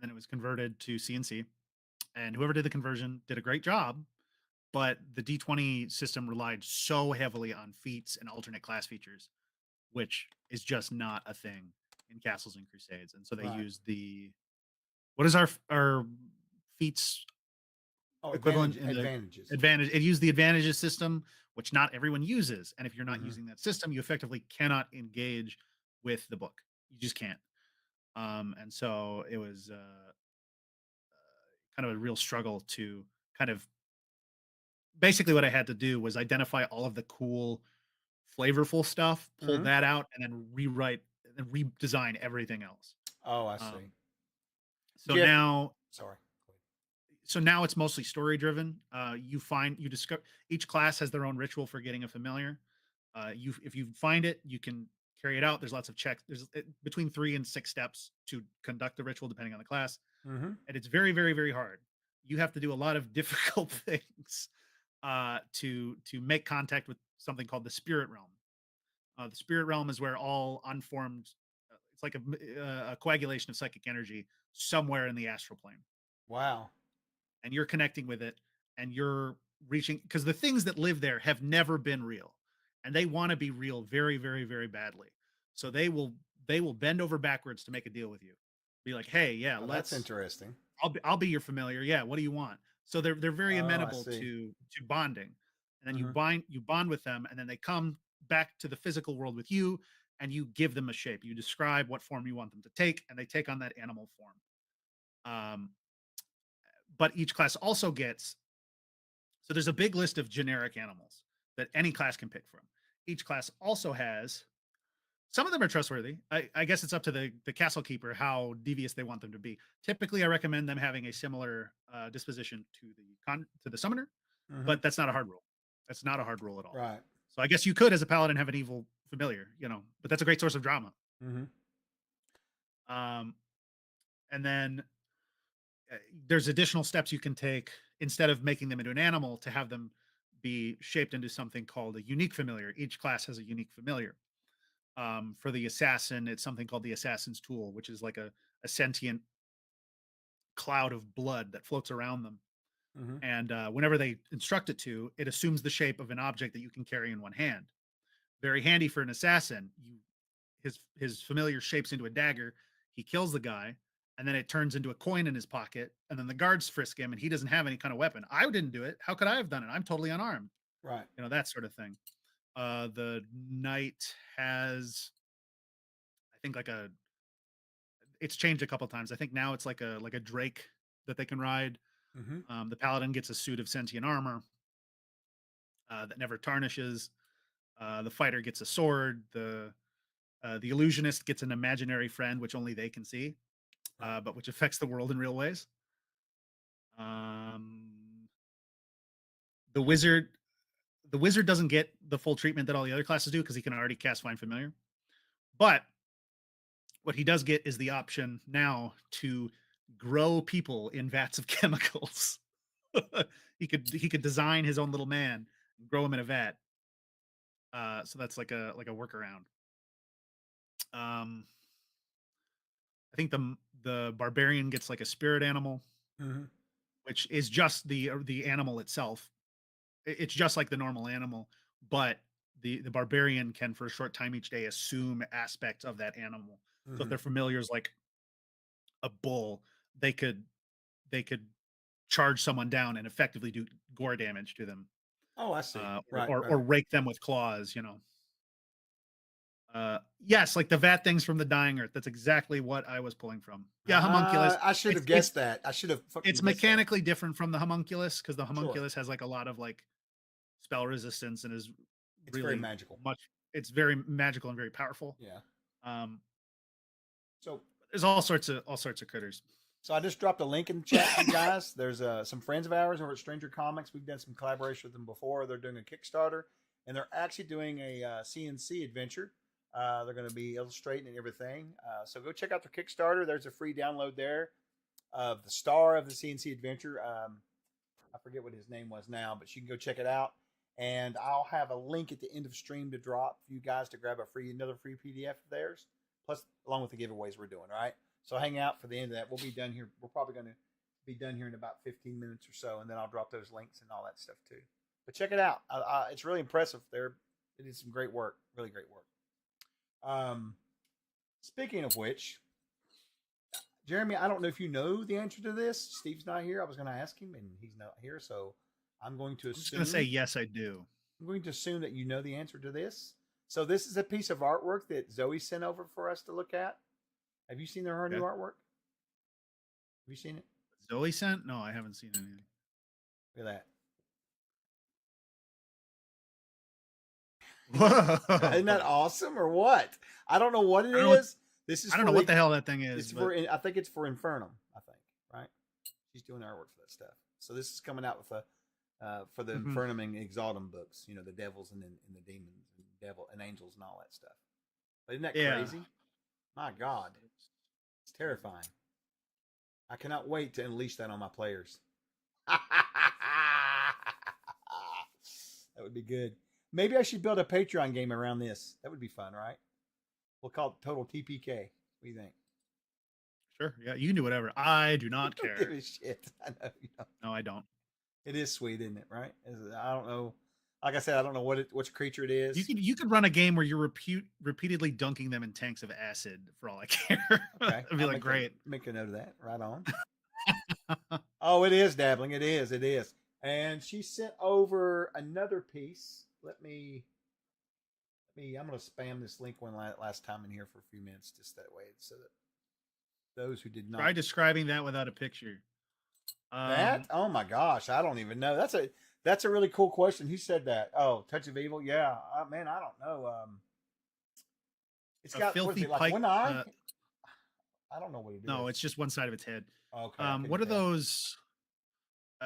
then it was converted to CNC, and whoever did the conversion did a great job. But the D20 system relied so heavily on feats and alternate class features, which is just not a thing in Castles and Crusades. And so they used what is our feats equivalent in advantages. It used the advantages system, which not everyone uses. And if you're not using that system, you effectively cannot engage with the book. You just can't. And so it was kind of a real struggle to kind of basically what I had to do was identify all of the cool, flavorful stuff, pull that out, and then rewrite and redesign everything else. Oh, I see. So now it's mostly story driven. You discover each class has their own ritual for getting a familiar. If you find it, you can carry it out. There's lots of checks. There's between 3 and 6 steps to conduct the ritual, depending on the class. And it's very, very, very hard. You have to do a lot of difficult things to make contact with something called the spirit realm. The spirit realm is where all unformed, it's like a coagulation of psychic energy somewhere in the astral plane. Wow. And you're connecting with it, and you're reaching, because the things that live there have never been real, and they want to be real very, very, very badly. So they will bend over backwards to make a deal with you. Be like, hey, yeah, that's interesting. I'll be your familiar. Yeah, what do you want? So they're very amenable to bonding, and then you bond with them, and then they come back to the physical world with you, and you give them a shape. You describe what form you want them to take, and they take on that animal form. but each class also gets. So there's a big list of generic animals that any class can pick from. Each class also has. Some of them are trustworthy. I guess it's up to the castle keeper how devious they want them to be. Typically, I recommend them having a similar disposition to the summoner, but that's not a hard rule. That's not a hard rule at all. Right. So I guess you could, as a paladin, have an evil familiar, but that's a great source of drama. And then there's additional steps you can take instead of making them into an animal to have them be shaped into something called a unique familiar. Each class has a unique familiar. For the assassin, it's something called the assassin's tool, which is like a sentient cloud of blood that floats around them. And whenever they instruct it to, it assumes the shape of an object that you can carry in one hand. Very handy for an assassin. His familiar shapes into a dagger. He kills the guy, and then it turns into a coin in his pocket. And then the guards frisk him, and he doesn't have any kind of weapon. I didn't do it. How could I have done it? I'm totally unarmed. Right. That sort of thing. The knight has, I think, it's changed a couple times. I think now it's like a drake that they can ride. The paladin gets a suit of sentient armor that never tarnishes. The fighter gets a sword. The illusionist gets an imaginary friend, which only they can see, but which affects the world in real ways. The wizard doesn't get the full treatment that all the other classes do because he can already cast Find Familiar. But what he does get is the option now to grow people in vats of chemicals. he could design his own little man and grow him in a vat. So that's like a workaround. I think the barbarian gets like a spirit animal, which is just the animal itself. It's just like the normal animal, but the barbarian can, for a short time each day, assume aspects of that animal. So if their familiar is like a bull, they could charge someone down and effectively do gore damage to them. Oh, I see. Or rake them with claws. Yes, like the vat things from the Dying Earth. That's exactly what I was pulling from. Yeah, homunculus. I should have guessed that. I should have. It's mechanically different from the homunculus because the homunculus has like a lot of like spell resistance and is really very magical. It's very magical and very powerful. Yeah. So there's all sorts of critters. So I just dropped a link in the chat, you guys. There's some friends of ours over at Stranger Comics. We've done some collaboration with them before. They're doing a Kickstarter, and they're actually doing a CNC adventure. They're going to be illustrating and everything. So go check out their Kickstarter. There's a free download there of the star of the CNC adventure. I forget what his name was now, but you can go check it out. And I'll have a link at the end of stream to drop for you guys to grab another free PDF of theirs, plus along with the giveaways we're doing. All right. So hang out for the end of that. We'll be done here. We're probably going to be done here in about 15 minutes or so, and then I'll drop those links and all that stuff too. But check it out. It's really impressive. They did some great work. Really great work. Speaking of which, Jeremy, I don't know if you know the answer to this. Steve's not here. I was going to ask him, and he's not here, so I'm going to assume. I'm just going to say yes, I do. I'm going to assume that you know the answer to this. So this is a piece of artwork that Zoe sent over for us to look at. Have you seen her new artwork? Have you seen it? Zoe sent? No, I haven't seen anything. Look at that. Whoa. Isn't that awesome or what? I don't know what it is. I don't know what the hell that thing is. I think it's for Infernum, I think, right? She's doing artwork for that stuff. So this is coming out with for the Infernum and Exaltum books, the devils and the demons and devil and angels and all that stuff. But isn't that crazy? My God. It's terrifying. I cannot wait to unleash that on my players. That would be good. Maybe I should build a Patreon game around this. That would be fun, right? We'll call it Total TPK. What do you think? Sure. Yeah, you can do whatever. I do not care. Give a shit. I know you don't. No, I don't. It is sweet, isn't it? Right? I don't know. Like I said, I don't know which creature it is. You could run a game where you're repeatedly dunking them in tanks of acid for all I care. Okay. It'd be like great. Make a note of that. Right on. Oh, it is dabbling. It is. And she sent over another piece. I'm going to spam this link one last time in here for a few minutes, just that way, so that those who did not. Try describing that without a picture. That? Oh my gosh, I don't even know. That's a really cool question. Who said that? Oh, Touch of Evil. Yeah, man, I don't know. It's A got what is filthy it like pike. one eye? I don't know what it is. No, it's just one side of its head. Okay. I couldn't What are tell. those?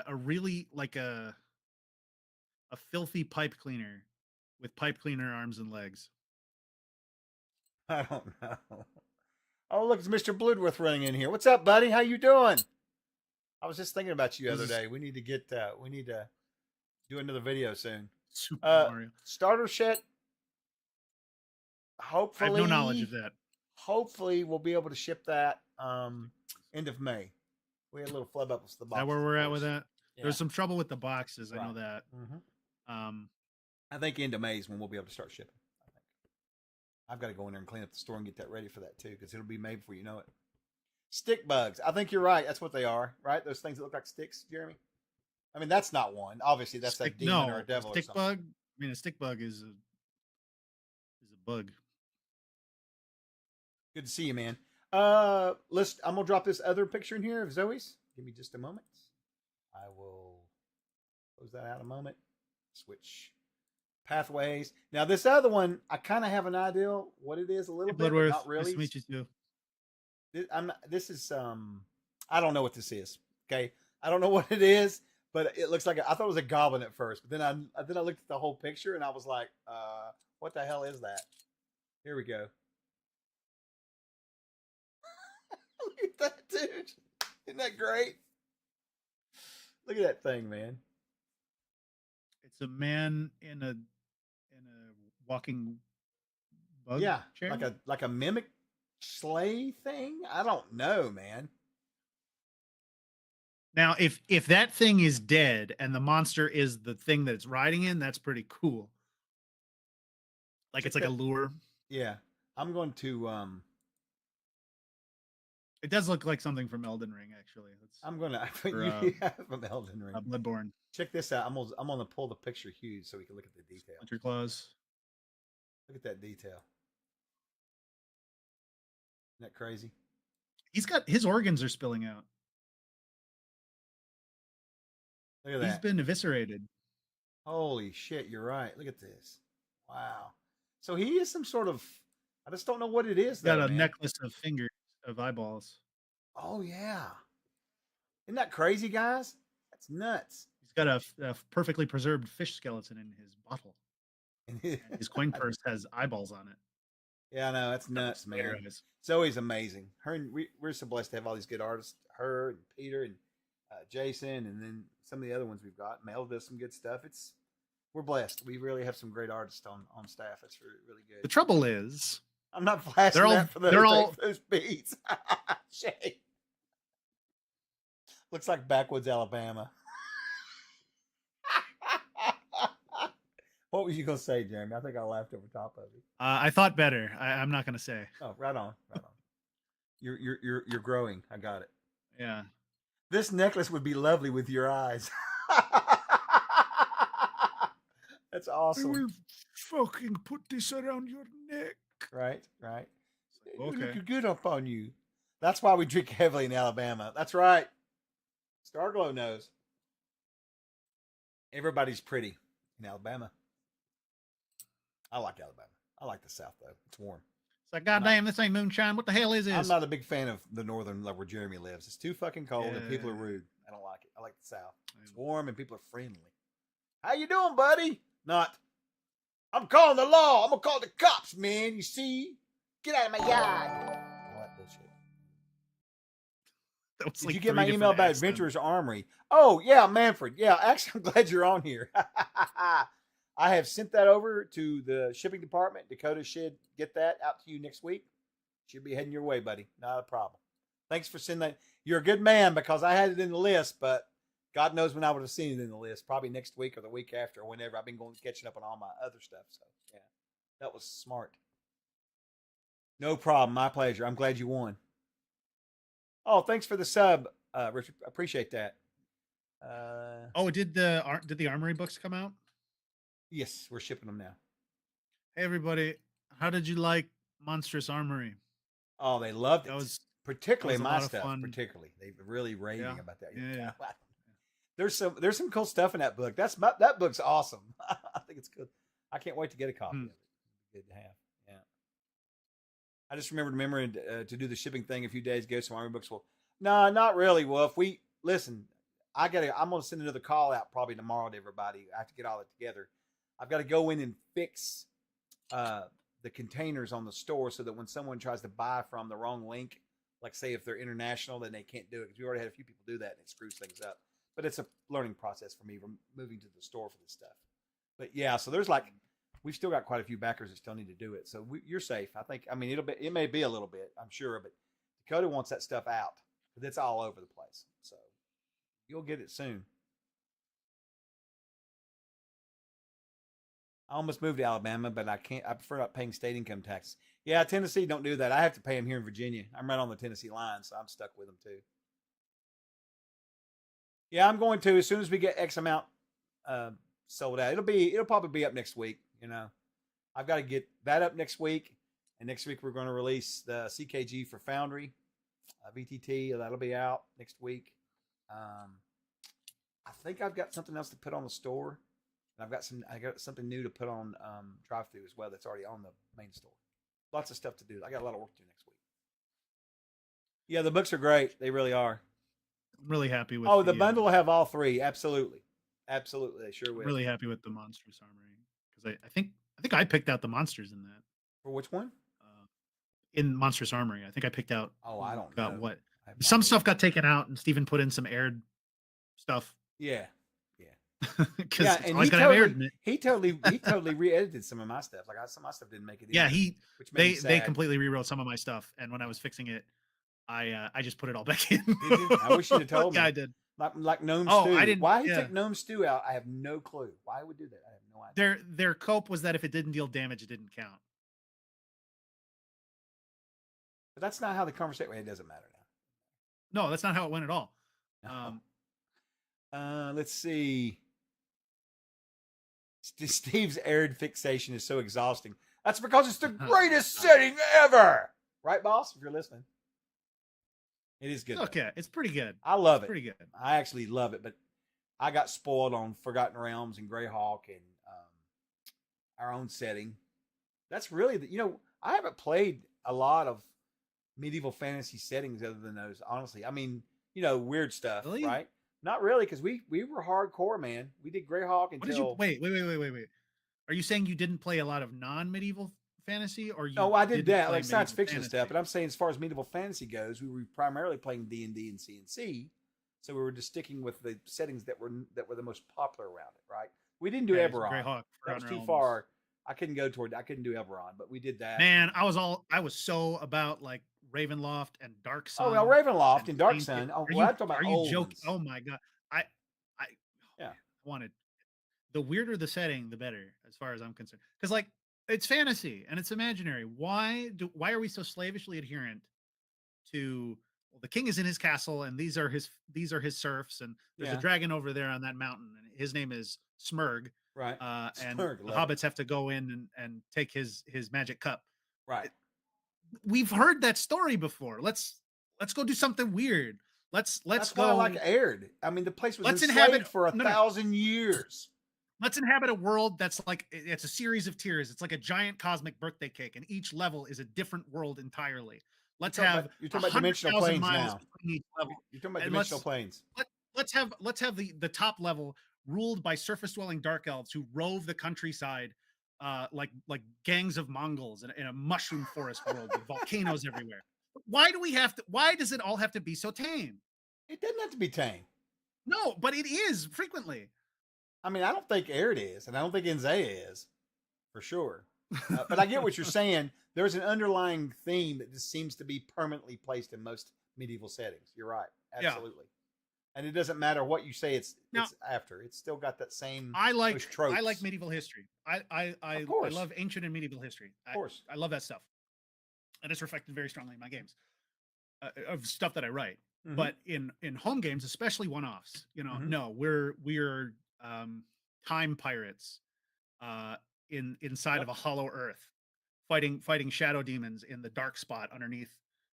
A really like a filthy pipe cleaner with pipe cleaner arms and legs. I don't know. Oh, look, it's Mr. Bloodworth running in here. What's up, buddy? How you doing? I was just thinking about you the other day. We need to do another video soon. Super Mario. Starter set. Hopefully, I have no knowledge of that. Hopefully, we'll be able to ship that end of May. We had a little flub up with the box. Is that where we're at with that? Yeah. There's some trouble with the boxes. I know that. Mm-hmm. I think end of May is when we'll be able to start shipping. I think. I've got to go in there and clean up the store and get that ready for that too, because it'll be made before you know it. Stick bugs. I think you're right. That's what they are, right? Those things that look like sticks, Jeremy. I mean, that's not one. Obviously, that's a demon or a devil. Stick or something. bug. I mean, a stick bug is a bug. Good to see you, man. I'm gonna drop this other picture in here of Zoe's. Give me just a moment. I will close that out a moment. Switch pathways. Now this other one, I kind of have an idea what it is a little bit, but not really. Nice to meet you too. This is I don't know what this is. Okay, I don't know what it is, but it looks like I thought it was a goblin at first, but then I looked at the whole picture and I was like, what the hell is that? Here we go. Look at that, dude. Isn't that great? Look at that thing, man. It's a man in a walking bug chair. like a mimic sleigh thing. I don't know, man. Now, if that thing is dead and the monster is the thing that it's riding in, that's pretty cool. Like it's like a lure. Yeah, I'm going to. It does look like something from Elden Ring, actually. I'm gonna from Elden Ring. Bloodborne. Check this out. I'm gonna pull the picture huge so we can look at the detail. Splinter claws. Look at that detail. Isn't that crazy? He's got his organs are spilling out. Look at that. He's been eviscerated. Holy shit! You're right. Look at this. Wow. So he is some sort of. I just don't know what it is. He's got a necklace of fingers of eyeballs. Oh yeah. Isn't that crazy, guys? That's nuts. He's got a perfectly preserved fish skeleton in his bottle. His coin purse has eyeballs on it. Yeah, I know. That's nuts, man. Zoe's amazing. We're so blessed to have all these good artists. Her and Peter and Jason, and then some of the other ones we've got. Mel does some good stuff. We're blessed. We really have some great artists on staff. It's really good. The trouble is, I'm not flashing that for those beats. Shame. Looks like backwoods Alabama. What was you gonna say, Jeremy? I think I laughed over top of it. I thought better. I'm not gonna say. Oh, right on. You're growing. I got it. Yeah. This necklace would be lovely with your eyes. That's awesome. I will fucking put this around your neck. Right. Okay. Looking good up on you. That's why we drink heavily in Alabama. That's right. Starglow knows. Everybody's pretty in Alabama. I like Alabama. I like the South, though. It's warm. It's like, goddamn, this ain't moonshine. What the hell is this? I'm not a big fan of the northern, like where Jeremy lives. It's too fucking cold and people are rude. I don't like it. I like the South. It's warm and people are friendly. How you doing, buddy? Not. I'm calling the law. I'm going to call the cops, man. You see? Get out of my yard. All that bullshit. Did you get my email about Adventurer's Armory? Oh, yeah, Manfred. Yeah, actually, I'm glad you're on here. I have sent that over to the shipping department. Dakota should get that out to you next week. Should be heading your way, buddy. Not a problem. Thanks for sending that. You're a good man because I had it in the list, but God knows when I would have seen it in the list. Probably next week or the week after or whenever. I've been catching up on all my other stuff. So, yeah, that was smart. No problem. My pleasure. I'm glad you won. Oh, thanks for the sub, Richard. Appreciate that. Did the Armory books come out? Yes, we're shipping them now. Hey, everybody. How did you like Monstrous Armory? Oh, they loved it. That was particularly was a my lot of stuff. fun. Particularly, they really raving Yeah. about that. Yeah. There's some cool stuff in that book. That book's awesome. I think it's good. I can't wait to get a copy of it. Good to have. Yeah. I just remembering to do the shipping thing a few days ago. Some Army books will. No, not really, Wolf. We listen. I'm gonna send another call out probably tomorrow to everybody. I have to get all that together. I've got to go in and fix the containers on the store so that when someone tries to buy from the wrong link, like say if they're international, then they can't do it because we already had a few people do that and it screws things up. But it's a learning process for me from moving to the store for this stuff. But yeah, so there's we've still got quite a few backers that still need to do it. So you're safe. I think. I mean, it may be a little bit, I'm sure, but Dakota wants that stuff out because it's all over the place. So you'll get it soon. I almost moved to Alabama, but I can't. I prefer not paying state income taxes. Yeah, Tennessee don't do that. I have to pay them here in Virginia. I'm right on the Tennessee line, so I'm stuck with them too. Yeah, I'm going to as soon as we get X amount sold out. It'll probably be up next week. You know, I've got to get that up next week, and next week we're going to release the CKG for Foundry, VTT. That'll be out next week. I think I've got something else to put on the store. And I got something new to put on drive-through as well. That's already on the main store. Lots of stuff to do. I got a lot of work to do next week. Yeah, the books are great. They really are. I'm really happy with. Oh, the bundle will have all three. Absolutely, they sure will. Really happy with the Monstrous Armory because I think I picked out the monsters in that. For which one? In Monstrous Armory, I think I picked out. Oh, I don't know what. Some stuff got taken out, and Steven put in some aired stuff. Yeah. Because he totally re-edited some of my stuff. Like some of my stuff didn't make it. Yeah, which they completely rewrote some of my stuff, and when I was fixing it, I just put it all back in. Did you? I wish you'd have told me. Yeah, I did. Like Gnome Stew. I didn't. Why he took Gnome Stew out? I have no clue. Why would do that? I have no idea. Their cope was that if it didn't deal damage, it didn't count. But that's not how the conversation. It doesn't matter now. No, that's not how it went at all. Let's see. Steve's arid fixation is so exhausting. That's because it's the greatest setting ever. Right, boss? If you're listening. It is good. Okay, it's pretty good. I love it. Pretty good. I actually love it, but I got spoiled on Forgotten Realms and Greyhawk and our own setting. That's really I haven't played a lot of medieval fantasy settings other than those, honestly. I mean, weird stuff, really? Right? Not really, because we were hardcore, man. We did Greyhawk until. Wait. Are you saying you didn't play a lot of non-medieval fantasy, or you? No, I did that, like science fiction stuff. But I'm saying, as far as medieval fantasy goes, we were primarily playing D&D and CNC, so we were just sticking with the settings that were the most popular around it, right? We didn't do Eberron. Greyhawk, that was too far. I couldn't do Eberron, but we did that. Man, I was so about like Ravenloft and Dark Sun. Oh well, Ravenloft and Dark Sun. Oh, I'm talking about old joking? ones. Oh my god, I wanted the weirder the setting, the better, as far as I'm concerned. Because like it's fantasy and it's imaginary. Why are we so slavishly adherent to? Well, the king is in his castle, and these are his serfs, and there's a dragon over there on that mountain, and his name is Smurg. Right. And the hobbits have to go in and take his magic cup. Right. We've heard that story before. Let's go do something weird. Let's That's go. Why I like Aired. I mean, the place was enslaved for 1,000 years. Let's inhabit a world that's like it's a series of tiers. It's like a giant cosmic birthday cake, and each level is a different world entirely. You're talking about dimensional planes now. Each level. You're talking about dimensional planes. Let's have the top level ruled by surface-dwelling dark elves who rove the countryside like gangs of Mongols in a mushroom forest world with volcanoes everywhere. Why does it all have to be so tame? It doesn't have to be tame. No, but it is frequently. I mean, I don't think Aired is, and I don't think Enzea is, for sure. But I get what you're saying. There's an underlying theme that just seems to be permanently placed in most medieval settings. You're right. Absolutely. Yeah. And it doesn't matter what you say it's after. It's still got that same I like medieval history. I love ancient and medieval history. Of course. I love that stuff. And it's reflected very strongly in my games. Of stuff that I write. Mm-hmm. But in home games, especially one-offs, no, we're time pirates inside of a hollow earth, fighting shadow demons in the dark spot underneath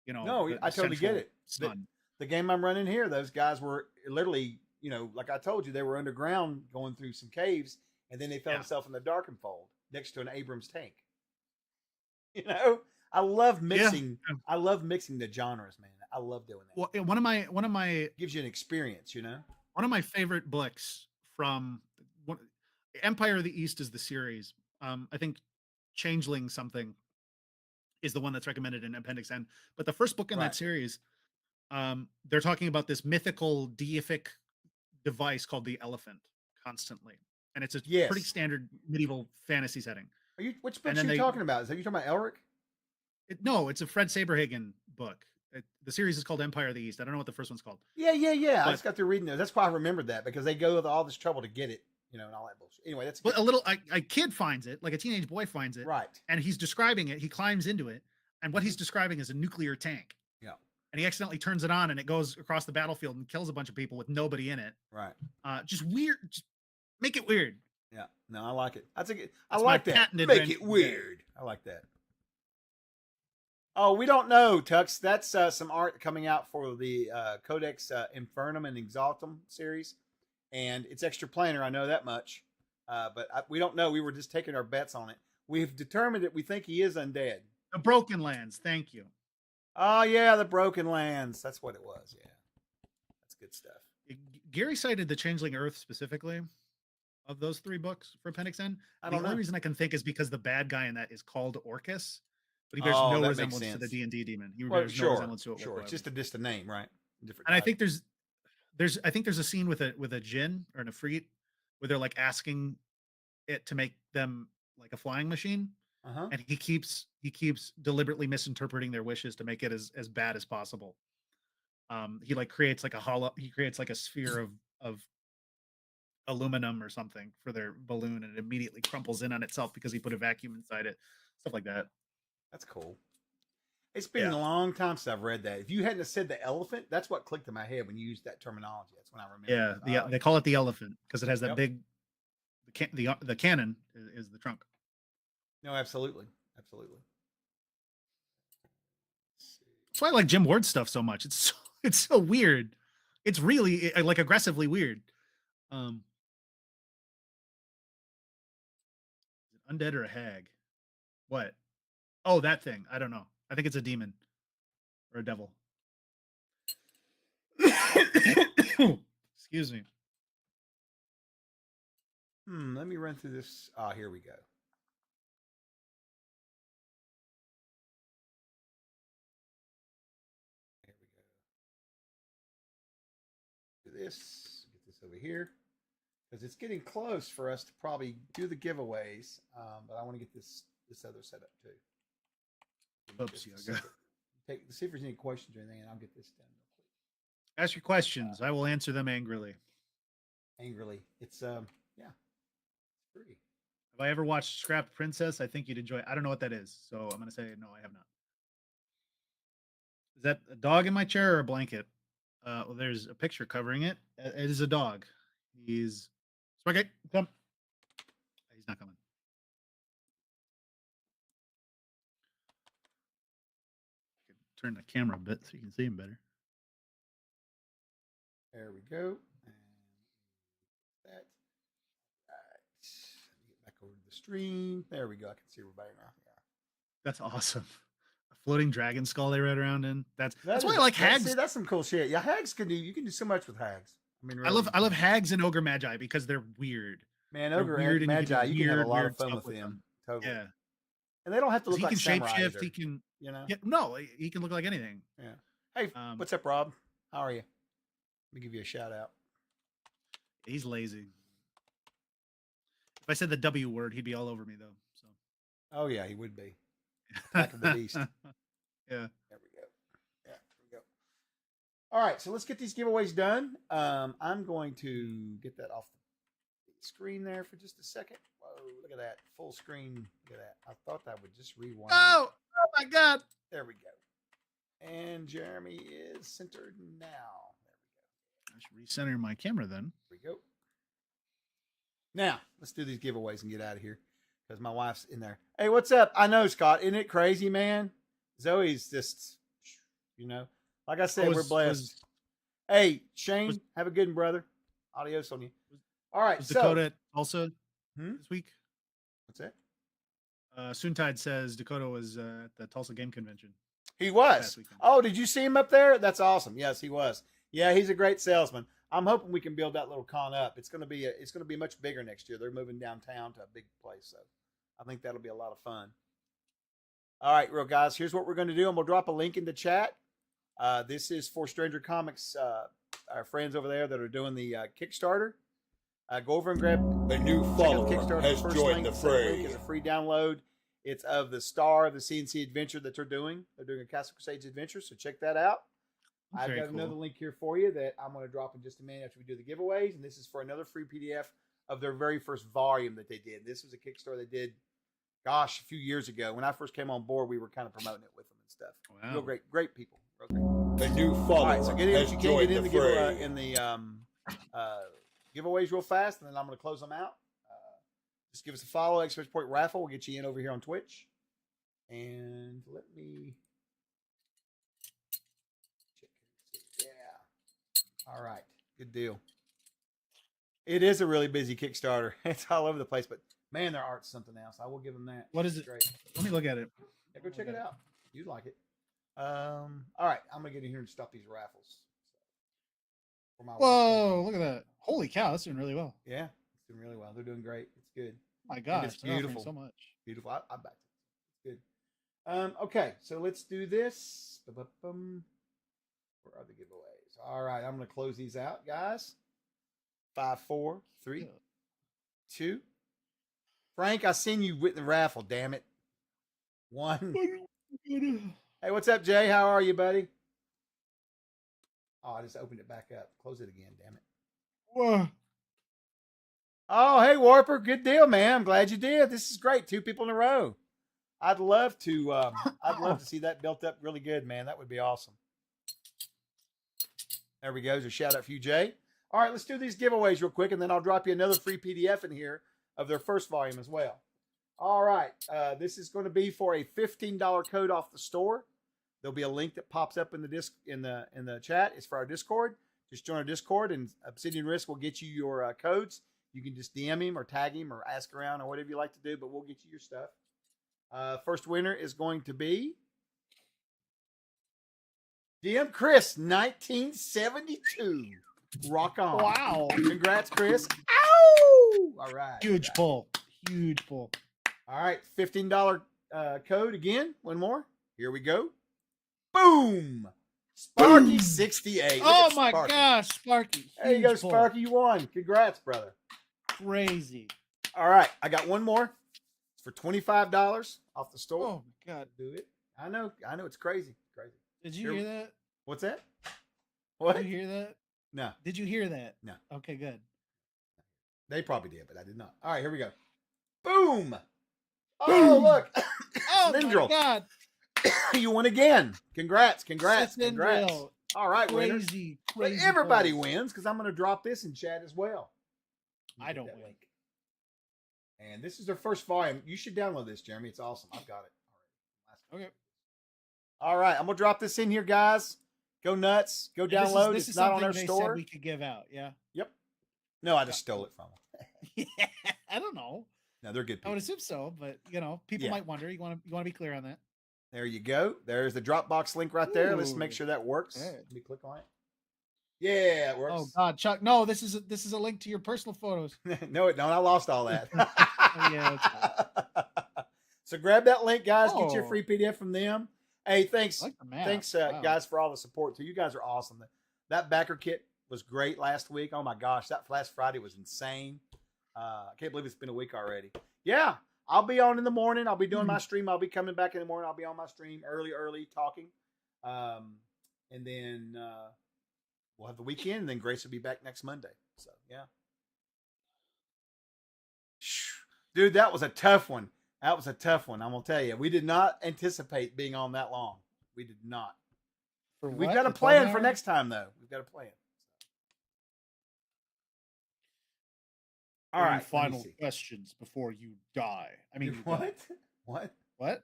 You know, No, I totally get central it. sun. The game I'm running here, those guys were literally, like I told you, they were underground going through some caves, and then they found themselves in the Darkenfold next to an Abrams tank. I love mixing. Yeah. I love mixing the genres, man. I love doing that. Well, one of my gives you an experience, One of my favorite books from Empire of the East is the series. I think Changeling something is the one that's recommended in Appendix N. But the first book in that series, they're talking about this mythical deific device called the elephant constantly, and it's a pretty standard medieval fantasy setting. Which books are you talking about? Are you talking about Elric? No, it's a Fred Saberhagen book. The series is called Empire of the East. I don't know what the first one's called. Yeah. I just got through reading those. That's why I remembered that, because they go with all this trouble to get it, and all that bullshit. Anyway, that's a kid finds it, like a teenage boy finds it, right? And he's describing it. He climbs into it, and what he's describing is a nuclear tank. Yeah. And he accidentally turns it on, and it goes across the battlefield and kills a bunch of people with nobody in it. Right. Just weird. Just make it weird. Yeah. No, I like it. I That's like that. Make it weird. I like that. Oh, we don't know, Tux. That's some art coming out for the Codex Infernum and Exaltum series, and it's extra planar. I know that much, but we don't know. We were just taking our bets on it. We've determined that we think he is undead. The Broken Lands. Thank you. Oh yeah, the Broken Lands. That's what it was. Yeah, that's good stuff. Gary cited the Changeling Earth specifically of those 3 books for Appendix N. The only reason I can think is because the bad guy in that is called Orcus. But he bears no resemblance to the D&D demon. He bears no resemblance to it whatsoever. It's just a name, right? Different. And I think there's a scene with a djinn or an Ifrit where they're like asking it to make them like a flying machine, and he keeps deliberately misinterpreting their wishes to make it as bad as possible. He like creates like a sphere of aluminum or something for their balloon, and it immediately crumples in on itself because he put a vacuum inside it. Stuff like that. That's cool. It's been a long time since I've read that. If you hadn't have said the elephant, that's what clicked in my head when you used that terminology. That's when I remember. Yeah, they call it the elephant because it has that big. The cannon is the trunk. No, absolutely. That's why I like Jim Ward's stuff so much. It's so weird. It's really like aggressively weird. Undead or a hag? What? Oh, that thing. I don't know. I think it's a demon or a devil. Excuse me. Let me run through this. Here we go. Here we go. Do this. Get this over here. Because it's getting close for us to probably do the giveaways. But I want to get this other set up too. Oops, see if there's any questions or anything, and I'll get this done real quick. Ask your questions. I will answer them angrily. It's it's pretty. Have I ever watched Scrapped Princess? I think you'd enjoy it. I don't know what that is, so I'm gonna say no, I have not. Is that a dog in my chair or a blanket? Well, there's a picture covering it. It is a dog. He's Spaghetti. Come. He's not coming. Turn the camera a bit so you can see him better. There we go. And that. Right. Get back over to the stream. There we go. I can see everybody now. Yeah. That's awesome. A floating dragon skull they rode around in. That's why I like hags. See, that's some cool shit. Yeah, hags you can do so much with hags. I mean, really, I love hags and ogre magi because they're weird. Man, ogre and magi, you can have a lot of fun with them. Totally. Yeah. And they don't have to look he like can samurais. Shapeshift. He can, Yeah, he can look like anything. Yeah. Hey, what's up, Rob? How are you? Let me give you a shout out. He's lazy. If I said the W word, he'd be all over me though. So. Oh yeah, he would be. Back of the beast. Yeah. There we go. Yeah, there we go. All right, so let's get these giveaways done. I'm going to get that off the screen there for just a second. Whoa, look at that. Full screen. Look at that. I thought I would just rewind. Oh my God. There we go. And Jeremy is centered now. There we go. I should recenter my camera then. There we go. Now, let's do these giveaways and get out of here because my wife's in there. Hey, what's up? I know, Scott. Isn't it crazy, man? Zoe's just You know, like I said, Was- we're blessed. was- Hey, Shane, was- have a good one, brother. Adios on you. All right, Was so Dakota at Tulsa Hmm? this week? what's that? Soontide says Dakota was at the Tulsa Game Convention. He was. Past weekend. Oh, did you see him up there? That's awesome. Yes, he was. Yeah, he's a great salesman. I'm hoping we can build that little con up. It's gonna be much bigger next year. They're moving downtown to a big place, so I think that'll be a lot of fun. All right, real guys. Here's what we're gonna do, and we'll drop a link in the chat. This is for Stranger Comics, our friends over there that are doing the Kickstarter. Go over and grab A new check out follower Kickstarter. has First joined link, the second link fray. is a free download. It's of the Star of the CNC adventure that they're doing. They're doing a Castle Crusades adventure, so check that out. I've Very got cool. another link here for you that I'm going to drop in just a minute after we do the giveaways, and this is for another free PDF of their very first volume that they did. This was a Kickstarter they did, gosh, a few years ago. When I first came on board, we were kind of promoting it with them and stuff. Wow. Real great people. Real great. A new All follower right, so get in has if you can joined get in the the fray. giveaways real fast, and then I'm going to close them out. Just give us a follow. Exclamation point raffle. We'll get you in over here on Twitch. And let me check. Yeah. All right. Good deal. It is a really busy Kickstarter. It's all over the place, but man, their art's something else. I will give them that. What is it? Great. Let me look at it. Yeah, go check it out. You'd like it. All right. I'm gonna get in here and stop these raffles. For my Whoa! Look at that. Holy cow! That's doing really well. Yeah, it's doing really well. They're doing great. It's good. My God, it's beautiful. so much. Beautiful. I backed it. It's good. Okay, so let's do this. Ba-ba-bum. Where are the giveaways? All right, I'm going to close these out, guys. 5, 4, 3, 2. Frank, I seen you with the raffle. Damn it. 1. Hey, what's up, Jay? How are you, buddy? Oh, I just opened it back up. Close it again. Damn it. Whoa. Oh, hey, Warper. Good deal, man. I'm glad you did. This is great. 2 people in a row. I'd love to see that built up really good, man. That would be awesome. There we go. There's a shout out for you, Jay. All right, let's do these giveaways real quick, and then I'll drop you another free PDF in here of their first volume as well. All right, this is going to be for a $15 code off the store. There'll be a link that pops up in the chat. It's for our Discord. Just join our Discord, and Obsidian Risk will get you your codes. You can just DM him or tag him or ask around or whatever you like to do, but we'll get you your stuff. First winner is going to be DM Chris, 1972. Rock on. Wow. Congrats, Chris. Ow! All right. Huge pull. Huge pull. All right. $15 code again. One more. Here we go. Boom. Sparky 68. Oh my gosh, Sparky. There you go, Huge pull. Sparky. You won. Congrats, brother. Crazy. All right. I got one more. It's for $25 off the store. Oh my God. Do it. I know. It's crazy. Crazy. Did you hear that? What's that? What? Did you hear that? No. Did you hear that? No. Okay, good. They probably did, but I did not. All right, here we go. Boom. Oh, look. Oh Lindrel. my God. You won again. Congrats. Congrats. It's Congrats. Lindrel. All right, winners. Crazy. But Crazy. everybody pulls. wins because I'm going to drop this in chat as well. I don't That win. link. And this is their first volume. You should download this, Jeremy. It's awesome. I've got it. Okay. All right, I'm going to drop this in here, guys. Go nuts. Go download. This is It's not on something our they store. said we could give out. Yeah. Yep. No, I just stole it from them. I don't know. No, they're good I would people. assume so, but people Yeah. might wonder. You want to be clear on that. There you go. There's the Dropbox link right there. Let's make Ooh. sure that works. Good. Let me click on it. Yeah, it works. Oh God, Chuck! No, this is a link to your personal photos. No, it don't. I lost all that. Yeah, So grab that link, guys. Get your Oh. free PDF from them. Hey, thanks. I like the map. Thanks, Wow. guys, for all the support too. You guys are awesome. That backer kit was great last week. Oh my gosh, that last Friday was insane. I can't believe it's been a week already. Yeah, I'll be on in the morning. I'll be doing my stream. I'll be coming back in the morning. I'll be on my stream early talking. And then we'll have the weekend, and then Grace will be back next Monday. So yeah. Dude, that was a tough one. That was a tough one. I'm gonna tell you. We did not anticipate being on that long. We did not. For We've what? got a The 12 plan for hour? next time, though. We've got a plan. All Any right. let me Final see. questions before you die. I mean, you What? die. What? What?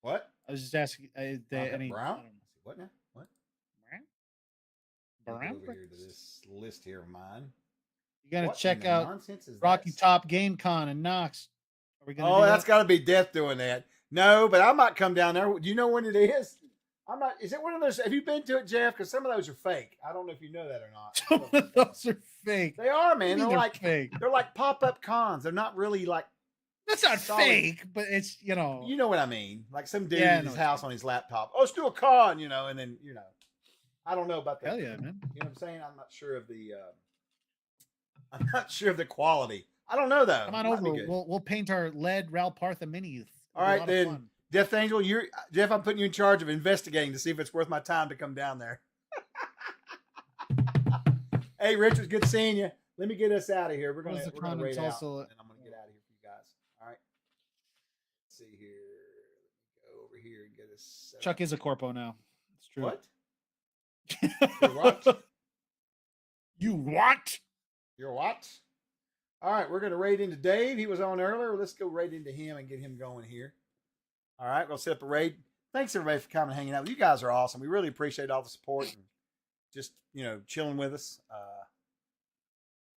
What? I was just asking. Okay, Any? Brown? I don't know. What now? What? Let me go over here to this list here of mine. You gotta What in check the out nonsense is Rocky that? Top Game Con in Knox. Are we gonna Oh, do that's that? got to be Death doing that. No, but I might come down there. Do you know when it is? I'm not. Is it one of those? Have you been to it, Jeff? Because some of those are fake. I don't know if you know that or not. Some of those are fake. They are, man. They're They're like fake. they're like pop-up cons. They're not really like. That's not solid. fake, but it's You know what I mean? Like some dude Yeah, I in know his what you house on his laptop. Oh, let's do a con, and then I don't know about that. Hell yeah, man. You know what I'm saying? I'm not sure of the. I'm not sure of the quality. I don't know though. Come on It might be over. good. We'll paint our lead Ralpartha minis. All right, then, Death Angel, Jeff. I'm putting you in charge of investigating to see if it's worth my time to come down there. Hey, Richard, good seeing you. Let me get us out of here. We're gonna raid out, and I'm gonna get out of here for you guys. All right. Let's see here. Let me go over here and get us. Chuck is a corpo now. It's true. What? You're what? You what? You're what? All right, we're gonna raid into Dave. He was on earlier. Let's go raid into him and get him going here. All right, we'll set up a raid. Thanks everybody for coming and hanging out. You guys are awesome. We really appreciate all the support and just chilling with us.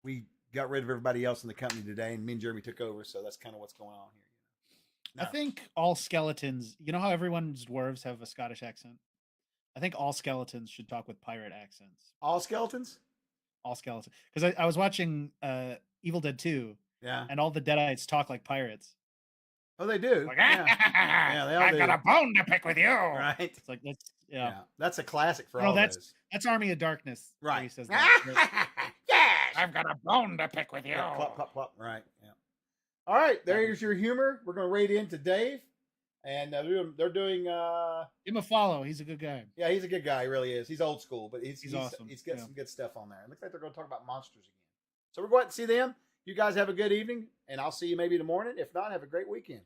We got rid of everybody else in the company today, and me and Jeremy took over, so that's kind of what's going on here. I think all skeletons. You know how everyone's dwarves have a Scottish accent? I think all skeletons should talk with pirate accents. All skeletons? All skeletons. Because I was watching Evil Dead 2. Yeah. And all the Deadites talk like pirates. Oh, they do. Like, yeah, they all I've do. got a bone to pick with you. Right. It's like yeah. That's a classic for No, all that's those. Army of Darkness. Right. Where he says that. Yes. I've got a bone to pick with you. Plop, plop, plop. Right. Yeah. All right. There's your humor. We're going to raid into Dave, and they're doing. Give him a follow. He's a good guy. Yeah, he's a good guy. He really is. He's old school, but he's awesome. He's got some good stuff on there. It looks like they're going to talk about monsters again. So we're going to see them. You guys have a good evening, and I'll see you maybe in the morning. If not, have a great weekend.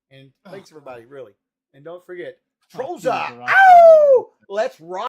And thanks everybody, really. And don't forget, Trolls up. Ow! Let's rock.